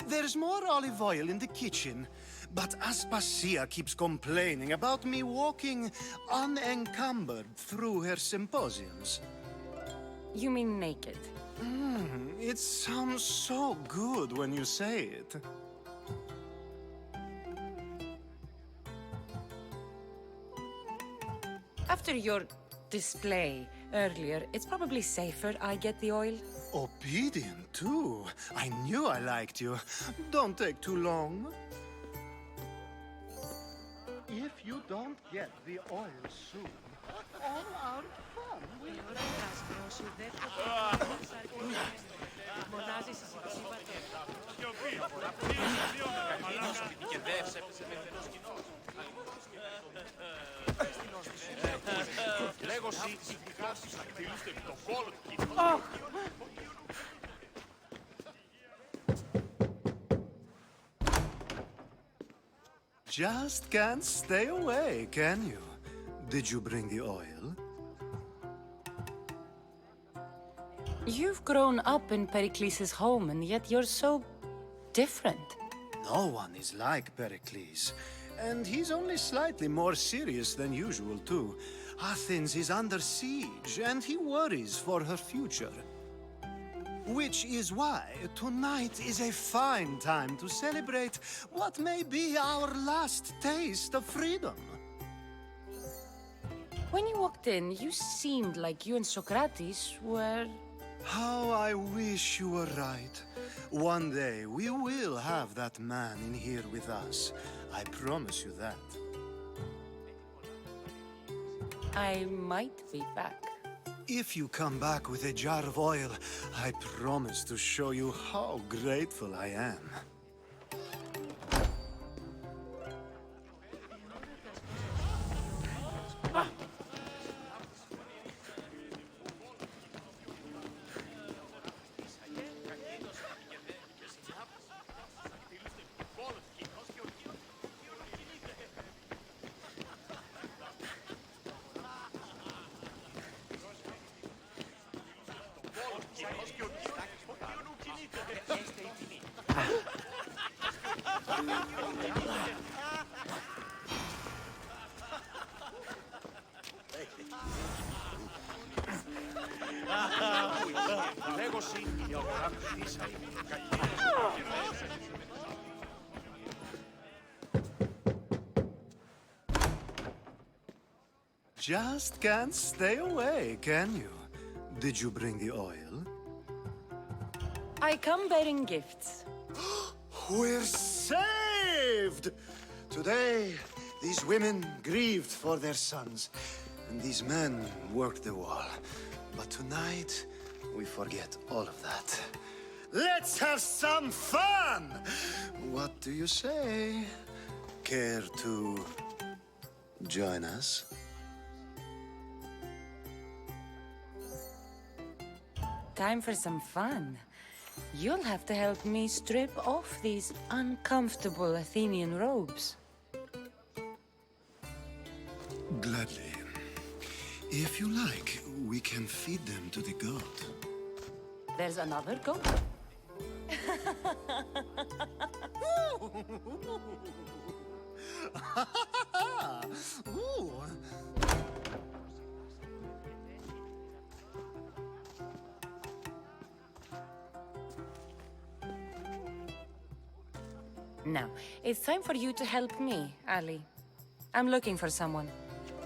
[SPEAKER 13] There's more olive oil in the kitchen, but Aspasia keeps complaining about me walking unencumbered through her symposiums.
[SPEAKER 1] You mean naked?
[SPEAKER 13] It sounds so good when you say it.
[SPEAKER 1] After your display earlier, it's probably safer I get the oil.
[SPEAKER 13] Obedient, too. I knew I liked you. Don't take too long. If you don't get the oil soon, all our fun will... Just can't stay away, can you? Did you bring the oil?
[SPEAKER 1] You've grown up in Perikles' home, and yet you're so different.
[SPEAKER 13] No one is like Perikles. And he's only slightly more serious than usual, too. Athens is under siege, and he worries for her future. Which is why tonight is a fine time to celebrate what may be our last taste of freedom.
[SPEAKER 1] When you walked in, you seemed like you and Socrates were...
[SPEAKER 13] How I wish you were right. One day we will have that man in here with us. I promise you that.
[SPEAKER 1] I might be back.
[SPEAKER 13] If you come back with a jar of oil, I promise to show you how grateful I am. Just can't stay away, can you? Did you bring the oil?
[SPEAKER 1] I come bearing gifts.
[SPEAKER 13] We're saved! Today, these women grieved for their sons, and these men worked the wall. But tonight, we forget all of that. Let's have some fun! What do you say? Care to join us?
[SPEAKER 1] Time for some fun. You'll have to help me strip off these uncomfortable Athenian robes.
[SPEAKER 13] Gladly. If you like, we can feed them to the god.
[SPEAKER 1] There's another goat.
[SPEAKER 13] Ooh.
[SPEAKER 1] Now, it's time for you to help me, Ali. I'm looking for someone.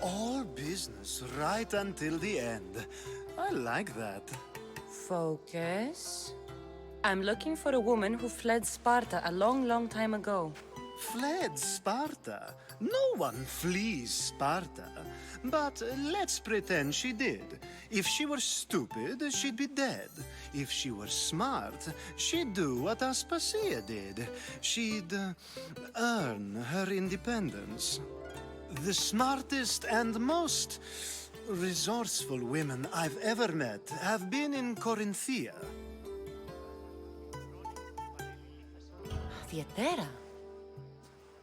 [SPEAKER 13] All business right until the end. I like that.
[SPEAKER 1] Focus. I'm looking for a woman who fled Sparta a long, long time ago.
[SPEAKER 13] Fled Sparta? No one flees Sparta. But let's pretend she did. If she were stupid, she'd be dead. If she were smart, she'd do what Aspasia did. She'd earn her independence. The smartest and most resourceful women I've ever met have been in Corinthia.
[SPEAKER 1] Theatera?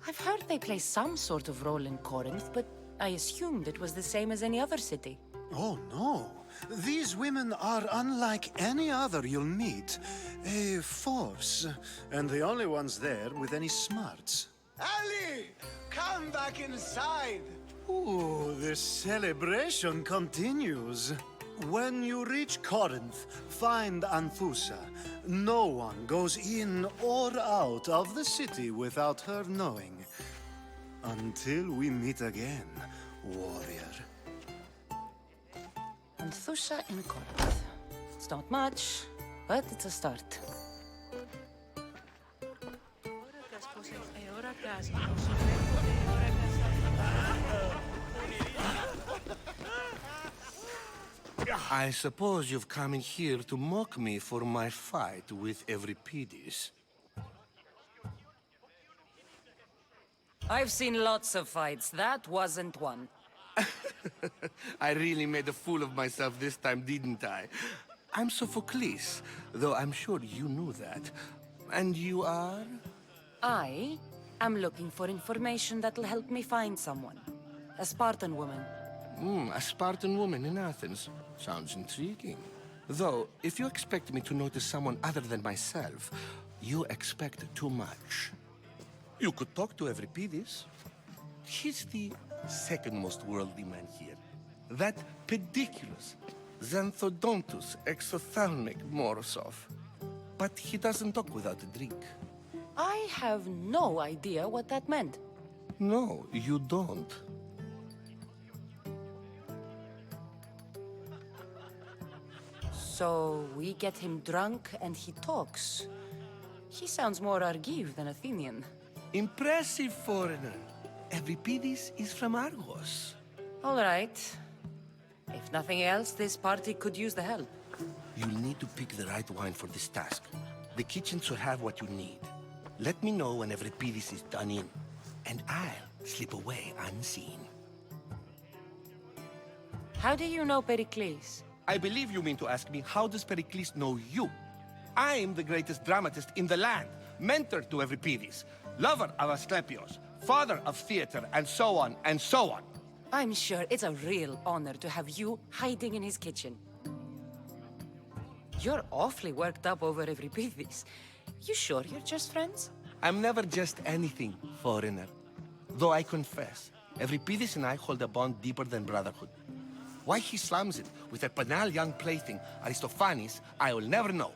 [SPEAKER 1] I've heard they play some sort of role in Corinth, but I assumed it was the same as any other city.
[SPEAKER 13] Oh, no. These women are unlike any other you'll meet. A force, and the only ones there with any smarts.
[SPEAKER 2] Ali! Come back inside!
[SPEAKER 13] Ooh, the celebration continues. When you reach Corinth, find Anthusa. No one goes in or out of the city without her knowing. Until we meet again, warrior.
[SPEAKER 1] Anthusa in Corinth. It's not much, but it's a start.
[SPEAKER 14] I suppose you've come in here to mock me for my fight with Euripides.
[SPEAKER 1] I've seen lots of fights. That wasn't one.
[SPEAKER 14] I really made a fool of myself this time, didn't I? I'm Sophocles, though I'm sure you knew that. And you are?
[SPEAKER 1] I am looking for information that'll help me find someone. A Spartan woman.
[SPEAKER 14] A Spartan woman in Athens. Sounds intriguing. Though, if you expect me to notice someone other than myself, you expect too much. You could talk to Euripides. He's the second most worldly man here. That Perikles, Xanthodontus exothalmic Morosov. But he doesn't talk without a drink.
[SPEAKER 1] I have no idea what that meant.
[SPEAKER 14] No, you don't.
[SPEAKER 1] So we get him drunk and he talks. He sounds more Argive than Athenian.
[SPEAKER 14] Impressive, foreigner. Euripides is from Argos.
[SPEAKER 1] All right. If nothing else, this party could use the help.
[SPEAKER 14] You'll need to pick the right wine for this task. The kitchen should have what you need. Let me know when Euripides is done in, and I'll slip away unseen.
[SPEAKER 1] How do you know Perikles?
[SPEAKER 14] I believe you mean to ask me, how does Perikles know you? I'm the greatest dramatist in the land, mentor to Euripides, lover of Asclepios, father of theater, and so on, and so on.
[SPEAKER 1] I'm sure it's a real honor to have you hiding in his kitchen. You're awfully worked up over Euripides. You sure you're just friends?
[SPEAKER 14] I'm never just anything, foreigner. Though I confess, Euripides and I hold a bond deeper than brotherhood. Why he slams it with a banal young plaything, Aristophanes, I will never know.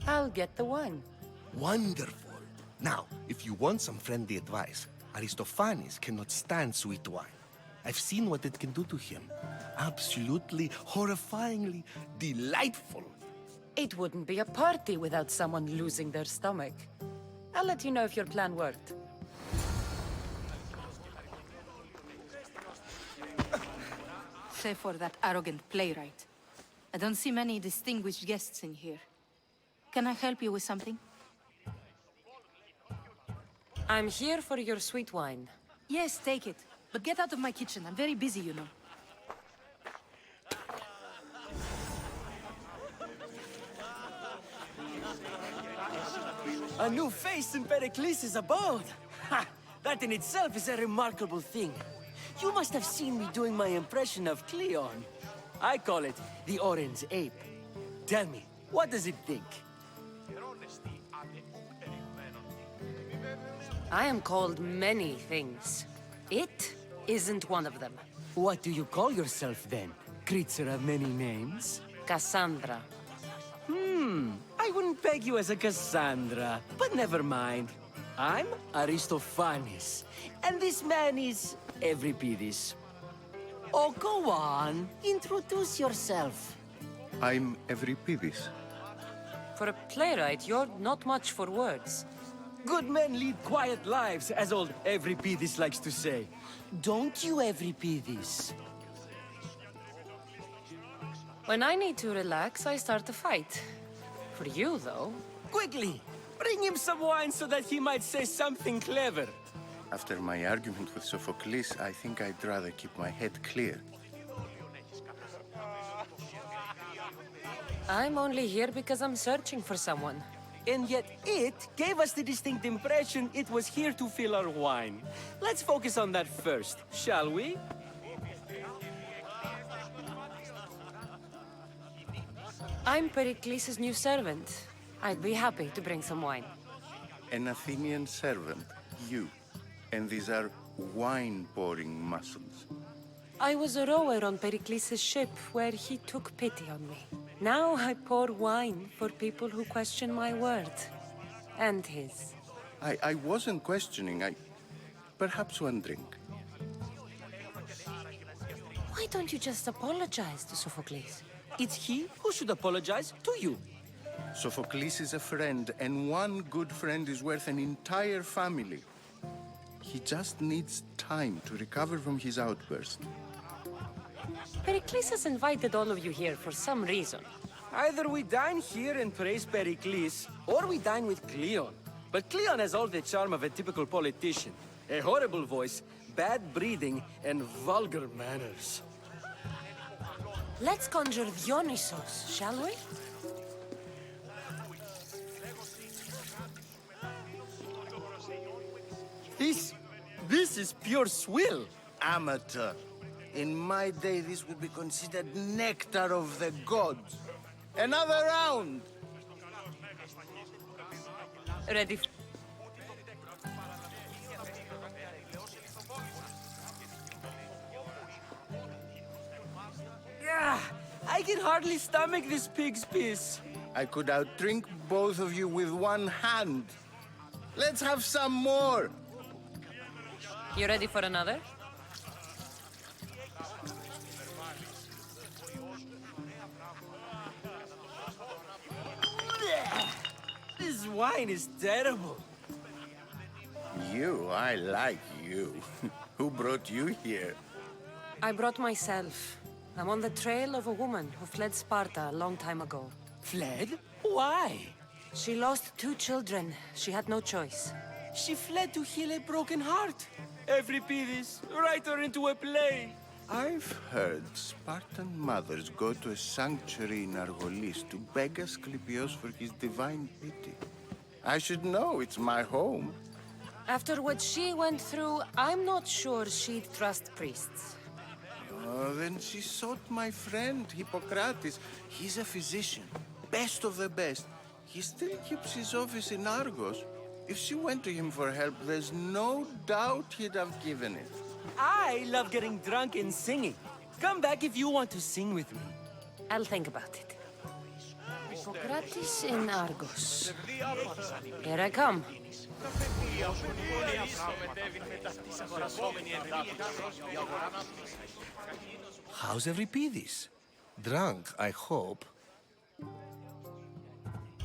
[SPEAKER 1] I'll get the wine.
[SPEAKER 14] Wonderful. Now, if you want some friendly advice, Aristophanes cannot stand sweet wine. I've seen what it can do to him. Absolutely, horrifyingly delightful.
[SPEAKER 1] It wouldn't be a party without someone losing their stomach. I'll let you know if your plan worked.
[SPEAKER 15] Save for that arrogant playwright. I don't see many distinguished guests in here. Can I help you with something?
[SPEAKER 1] I'm here for your sweet wine.
[SPEAKER 15] Yes, take it. But get out of my kitchen. I'm very busy, you know.
[SPEAKER 16] A new face in Perikles' abode! Ha! That in itself is a remarkable thing. You must have seen me doing my impression of Cleon. I call it the Orange Ape. Tell me, what does it think?
[SPEAKER 1] I am called many things. It isn't one of them.
[SPEAKER 16] What do you call yourself then? Creature of many names?
[SPEAKER 1] Cassandra.
[SPEAKER 16] I wouldn't peg you as a Cassandra, but never mind. I'm Aristophanes, and this man is Euripides. Oh, go on. Introduce yourself.
[SPEAKER 17] I'm Euripides.
[SPEAKER 1] For a playwright, you're not much for words.
[SPEAKER 16] Good men lead quiet lives, as old Euripides likes to say. Don't you, Euripides?
[SPEAKER 1] When I need to relax, I start a fight. For you, though...
[SPEAKER 16] Quickly! Bring him some wine so that he might say something clever.
[SPEAKER 17] After my argument with Sophocles, I think I'd rather keep my head clear.
[SPEAKER 1] I'm only here because I'm searching for someone.
[SPEAKER 16] And yet it gave us the distinct impression it was here to fill our wine. Let's focus on that first, shall we?
[SPEAKER 1] I'm Perikles' new servant. I'd be happy to bring some wine.
[SPEAKER 17] An Athenian servant, you. And these are wine-pouring muscles.
[SPEAKER 1] I was a rower on Perikles' ship where he took pity on me. Now I pour wine for people who question my word. And his.
[SPEAKER 17] I wasn't questioning. Perhaps one drink.
[SPEAKER 1] Why don't you just apologize to Sophocles?
[SPEAKER 16] It's he who should apologize to you.
[SPEAKER 17] Sophocles is a friend, and one good friend is worth an entire family. He just needs time to recover from his outburst.
[SPEAKER 1] Perikles has invited all of you here for some reason.
[SPEAKER 16] Either we dine here and praise Perikles, or we dine with Cleon. But Cleon has all the charm of a typical politician. A horrible voice, bad breeding, and vulgar manners.
[SPEAKER 1] Let's conjure Dionysos, shall we?
[SPEAKER 16] This is pure swill.
[SPEAKER 17] Amateur. In my day, this would be considered nectar of the gods. Another round!
[SPEAKER 8] Ready.
[SPEAKER 16] Yeah, I can hardly stomach this pig's piss.
[SPEAKER 17] I could outdrink both of you with one hand. Let's have some more!
[SPEAKER 8] You ready for another?
[SPEAKER 16] This wine is terrible.
[SPEAKER 17] You, I like you. Who brought you here?
[SPEAKER 1] I brought myself. I'm on the trail of a woman who fled Sparta a long time ago.
[SPEAKER 16] Fled? Why?
[SPEAKER 1] She lost 2 children. She had no choice.
[SPEAKER 16] She fled to heal a broken heart. Euripides, write her into a play.
[SPEAKER 17] I've heard Spartan mothers go to a sanctuary in Argolis to beg Asclepios for his divine pity. I should know, it's my home.
[SPEAKER 1] After what she went through, I'm not sure she'd trust priests.
[SPEAKER 17] Oh, then she sought my friend, Hippocrates. He's a physician, best of the best. He still keeps his office in Argos. If she went to him for help, there's no doubt he'd have given it.
[SPEAKER 16] I love getting drunk and singing. Come back if you want to sing with me.
[SPEAKER 1] I'll think about it. Hippocrates in Argos. Here I come.
[SPEAKER 14] How's Euripides? Drunk, I hope.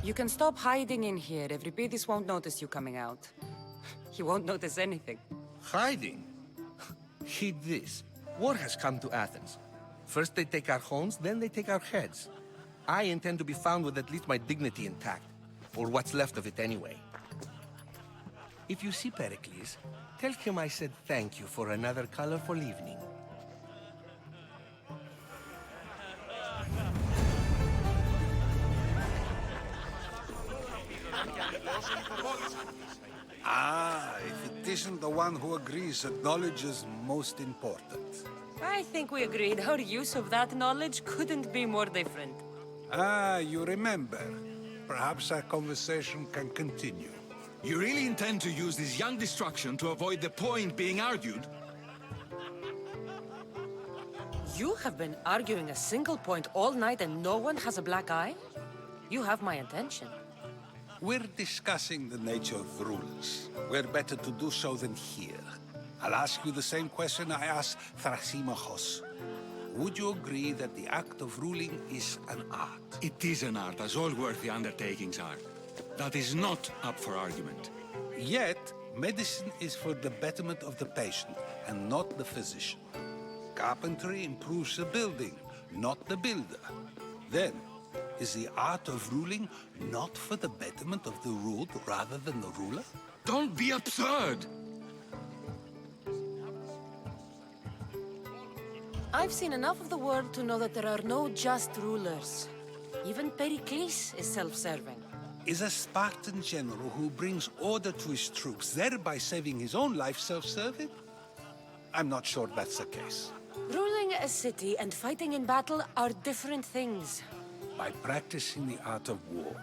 [SPEAKER 1] You can stop hiding in here. Euripides won't notice you coming out. He won't notice anything.
[SPEAKER 14] Hiding? Heed this. War has come to Athens. First they take our homes, then they take our heads. I intend to be found with at least my dignity intact. Or what's left of it anyway. If you see Perikles, tell him I said thank you for another colorful evening.
[SPEAKER 18] Ah, if it isn't the one who agrees that knowledge is most important.
[SPEAKER 1] I think we agreed our use of that knowledge couldn't be more different.
[SPEAKER 18] Ah, you remember. Perhaps our conversation can continue.
[SPEAKER 12] You really intend to use this young destruction to avoid the point being argued?
[SPEAKER 1] You have been arguing a single point all night and no one has a black eye? You have my attention.
[SPEAKER 18] We're discussing the nature of rulers. Where better to do so than here? I'll ask you the same question I asked Thrasymachos. Would you agree that the act of ruling is an art?
[SPEAKER 12] It is an art, as all worthy undertakings are. That is not up for argument.
[SPEAKER 18] Yet, medicine is for the betterment of the patient, and not the physician. Carpentry improves the building, not the builder. Then, is the art of ruling not for the betterment of the ruled rather than the ruler?
[SPEAKER 12] Don't be absurd!
[SPEAKER 1] I've seen enough of the world to know that there are no just rulers. Even Perikles is self-serving.
[SPEAKER 18] Is a Spartan general who brings order to his troops, thereby saving his own life, self-serving? I'm not sure that's the case.
[SPEAKER 1] Ruling a city and fighting in battle are different things.
[SPEAKER 18] By practicing the art of war,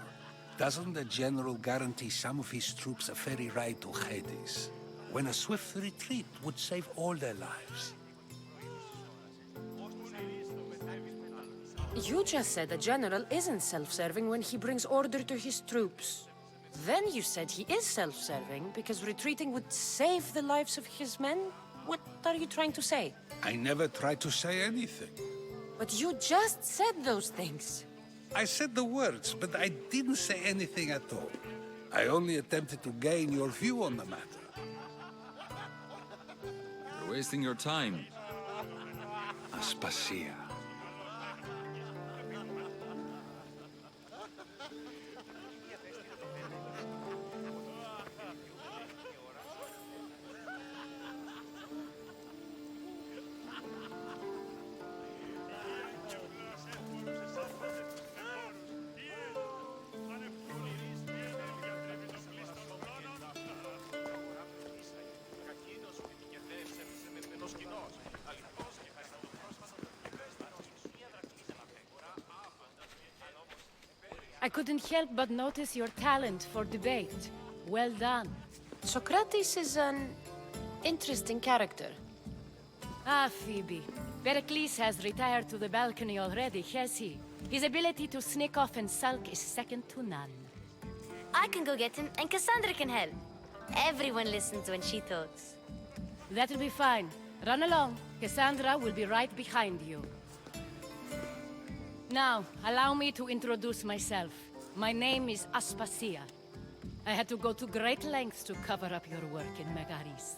[SPEAKER 18] doesn't the general guarantee some of his troops a ferry ride to Hades, when a swift retreat would save all their lives?
[SPEAKER 1] You just said a general isn't self-serving when he brings order to his troops. Then you said he is self-serving because retreating would save the lives of his men? What are you trying to say?
[SPEAKER 18] I never tried to say anything.
[SPEAKER 1] But you just said those things.
[SPEAKER 18] I said the words, but I didn't say anything at all. I only attempted to gain your view on the matter.
[SPEAKER 12] You're wasting your time.
[SPEAKER 18] Aspasia.
[SPEAKER 19] I couldn't help but notice your talent for debate. Well done.
[SPEAKER 1] Socrates is an interesting character.
[SPEAKER 19] Ah, Phoebe. Perikles has retired to the balcony already, has he? His ability to sneak off and sulk is second to none.
[SPEAKER 20] I can go get him, and Cassandra can help. Everyone listens when she talks.
[SPEAKER 19] That'll be fine. Run along. Cassandra will be right behind you. Now, allow me to introduce myself. My name is Aspasia. I had to go to great lengths to cover up your work in Megaris.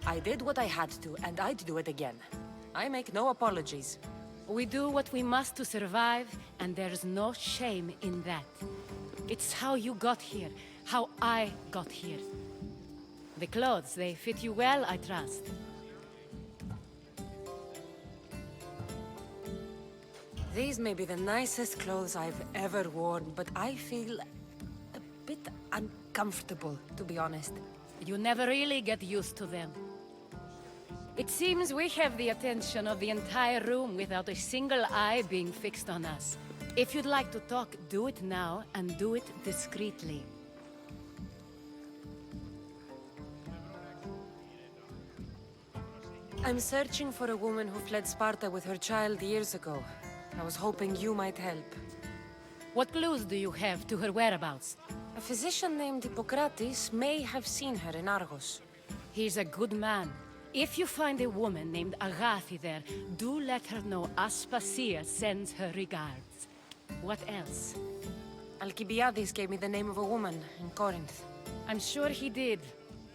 [SPEAKER 1] I did what I had to, and I'd do it again. I make no apologies.
[SPEAKER 19] We do what we must to survive, and there's no shame in that. It's how you got here, how I got here. The clothes, they fit you well, I trust.
[SPEAKER 1] These may be the nicest clothes I've ever worn, but I feel a bit uncomfortable, to be honest.
[SPEAKER 19] You never really get used to them. It seems we have the attention of the entire room without a single eye being fixed on us. If you'd like to talk, do it now, and do it discreetly.
[SPEAKER 1] I'm searching for a woman who fled Sparta with her child years ago. I was hoping you might help.
[SPEAKER 19] What clues do you have to her whereabouts?
[SPEAKER 1] A physician named Hippocrates may have seen her in Argos.
[SPEAKER 19] He's a good man. If you find a woman named Agathi there, do let her know Aspasia sends her regards. What else?
[SPEAKER 1] Alcibiades gave me the name of a woman in Corinth.
[SPEAKER 19] I'm sure he did.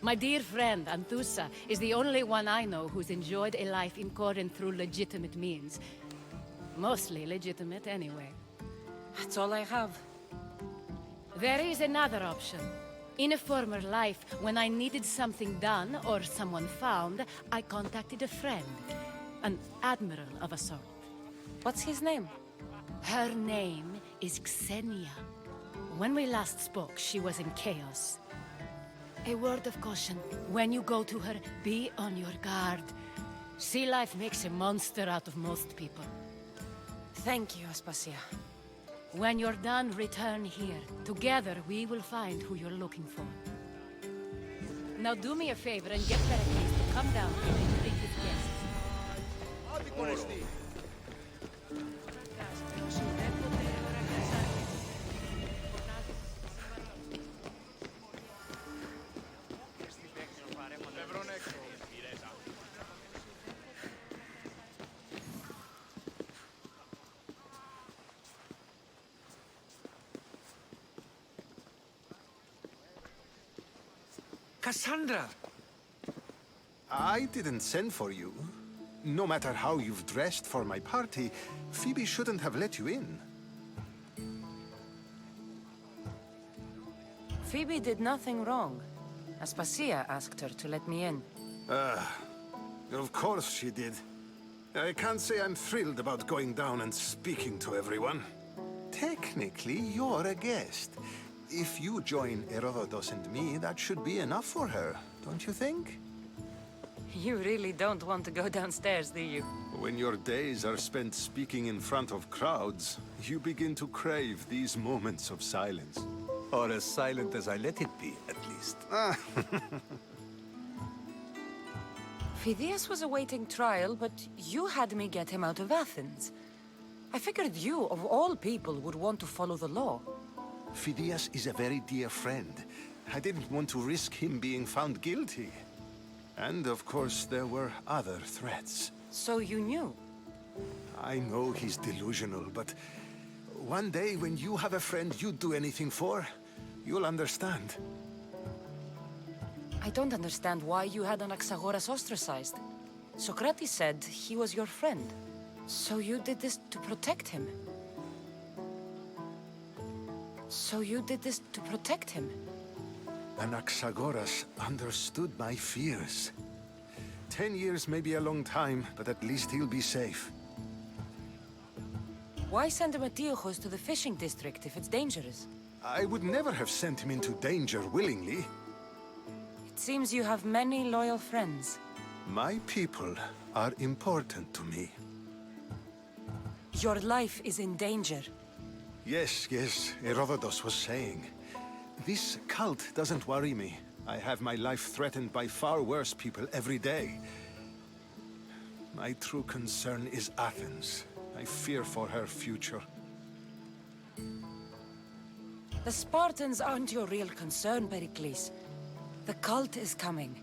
[SPEAKER 19] My dear friend, Anthusa, is the only one I know who's enjoyed a life in Corinth through legitimate means. Mostly legitimate, anyway.
[SPEAKER 1] That's all I have.
[SPEAKER 19] There is another option. In a former life, when I needed something done or someone found, I contacted a friend. An admiral of a sort.
[SPEAKER 1] What's his name?
[SPEAKER 19] Her name is Xenia. When we last spoke, she was in chaos. A word of caution. When you go to her, be on your guard. Sea life makes a monster out of most people.
[SPEAKER 1] Thank you, Aspasia.
[SPEAKER 19] When you're done, return here. Together, we will find who you're looking for. Now do me a favor and get Perikles to come down here and greet his guests.
[SPEAKER 11] Cassandra!
[SPEAKER 21] I didn't send for you. No matter how you've dressed for my party, Phoebe shouldn't have let you in.
[SPEAKER 1] Phoebe did nothing wrong. Aspasia asked her to let me in.
[SPEAKER 21] Of course she did. I can't say I'm thrilled about going down and speaking to everyone. Technically, you're a guest. If you join Herodotus and me, that should be enough for her, don't you think?
[SPEAKER 1] You really don't want to go downstairs, do you?
[SPEAKER 21] When your days are spent speaking in front of crowds, you begin to crave these moments of silence.
[SPEAKER 11] Or as silent as I let it be, at least.
[SPEAKER 1] Phidias was awaiting trial, but you had me get him out of Athens. I figured you, of all people, would want to follow the law.
[SPEAKER 21] Phidias is a very dear friend. I didn't want to risk him being found guilty. And of course, there were other threats.
[SPEAKER 1] So you knew?
[SPEAKER 21] I know he's delusional, but one day when you have a friend you'd do anything for, you'll understand.
[SPEAKER 1] I don't understand why you had Anaxagoras ostracized. Socrates said he was your friend. So you did this to protect him?
[SPEAKER 21] Anaxagoras understood my fears. 10 years may be a long time, but at least he'll be safe.
[SPEAKER 1] Why send Metiochos to the fishing district if it's dangerous?
[SPEAKER 21] I would never have sent him into danger willingly.
[SPEAKER 1] It seems you have many loyal friends.
[SPEAKER 21] My people are important to me.
[SPEAKER 1] Your life is in danger.
[SPEAKER 21] Yes, Herodotus was saying. This cult doesn't worry me. I have my life threatened by far worse people every day. My true concern is Athens. I fear for her future.
[SPEAKER 1] The Spartans aren't your real concern, Perikles. The cult is coming,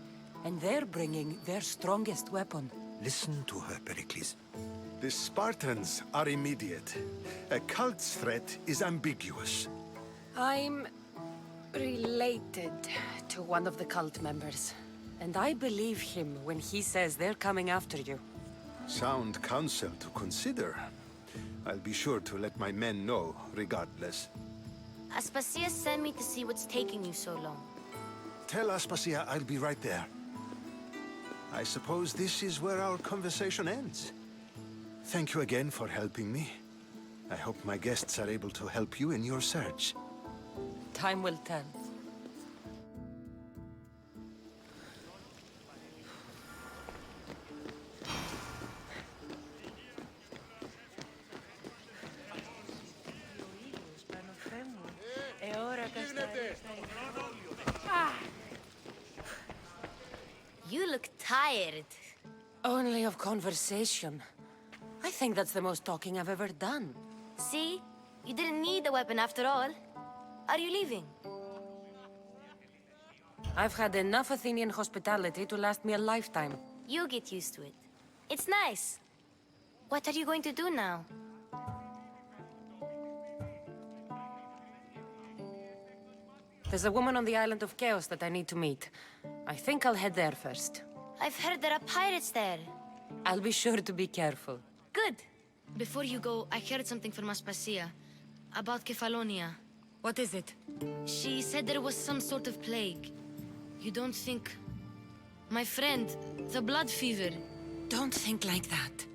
[SPEAKER 1] and they're bringing their strongest weapon.
[SPEAKER 21] Listen to her, Perikles. The Spartans are immediate. A cult's threat is ambiguous.
[SPEAKER 1] I'm related to one of the cult members, and I believe him when he says they're coming after you.
[SPEAKER 21] Sound counsel to consider. I'll be sure to let my men know, regardless.
[SPEAKER 20] Aspasia sent me to see what's taking you so long.
[SPEAKER 21] Tell Aspasia I'll be right there. I suppose this is where our conversation ends. Thank you again for helping me. I hope my guests are able to help you in your search.
[SPEAKER 1] Time will tell.
[SPEAKER 20] You look tired.
[SPEAKER 1] Only of conversation. I think that's the most talking I've ever done.
[SPEAKER 20] See? You didn't need the weapon after all. Are you leaving?
[SPEAKER 1] I've had enough Athenian hospitality to last me a lifetime.
[SPEAKER 20] You'll get used to it. It's nice. What are you going to do now?
[SPEAKER 1] There's a woman on the island of Chaos that I need to meet. I think I'll head there first.
[SPEAKER 20] I've heard there are pirates there.
[SPEAKER 1] I'll be sure to be careful.
[SPEAKER 20] Good. Before you go, I heard something from Aspasia. About Kefalonia.
[SPEAKER 1] What is it?
[SPEAKER 20] She said there was some sort of plague. You don't think... My friend, the blood fever.
[SPEAKER 1] Don't think like that.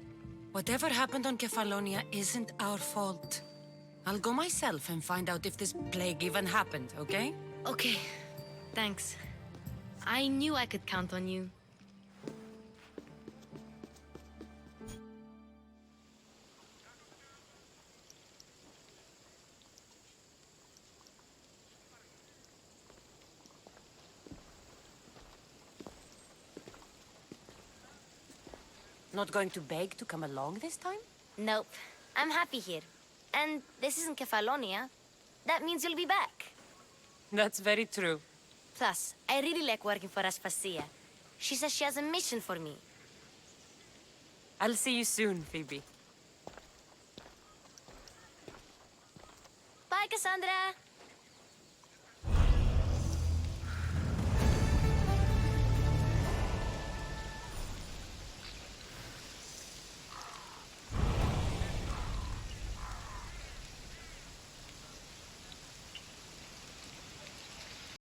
[SPEAKER 1] Whatever happened on Kefalonia isn't our fault. I'll go myself and find out if this plague even happened, okay?
[SPEAKER 20] Okay. Thanks. I knew I could count on you.
[SPEAKER 1] Not going to beg to come along this time?
[SPEAKER 20] Nope. I'm happy here. And this isn't Kefalonia. That means you'll be back.
[SPEAKER 1] That's very true.
[SPEAKER 20] Plus, I really like working for Aspasia. She says she has a mission for me.
[SPEAKER 1] I'll see you soon, Phoebe.
[SPEAKER 20] Bye, Cassandra!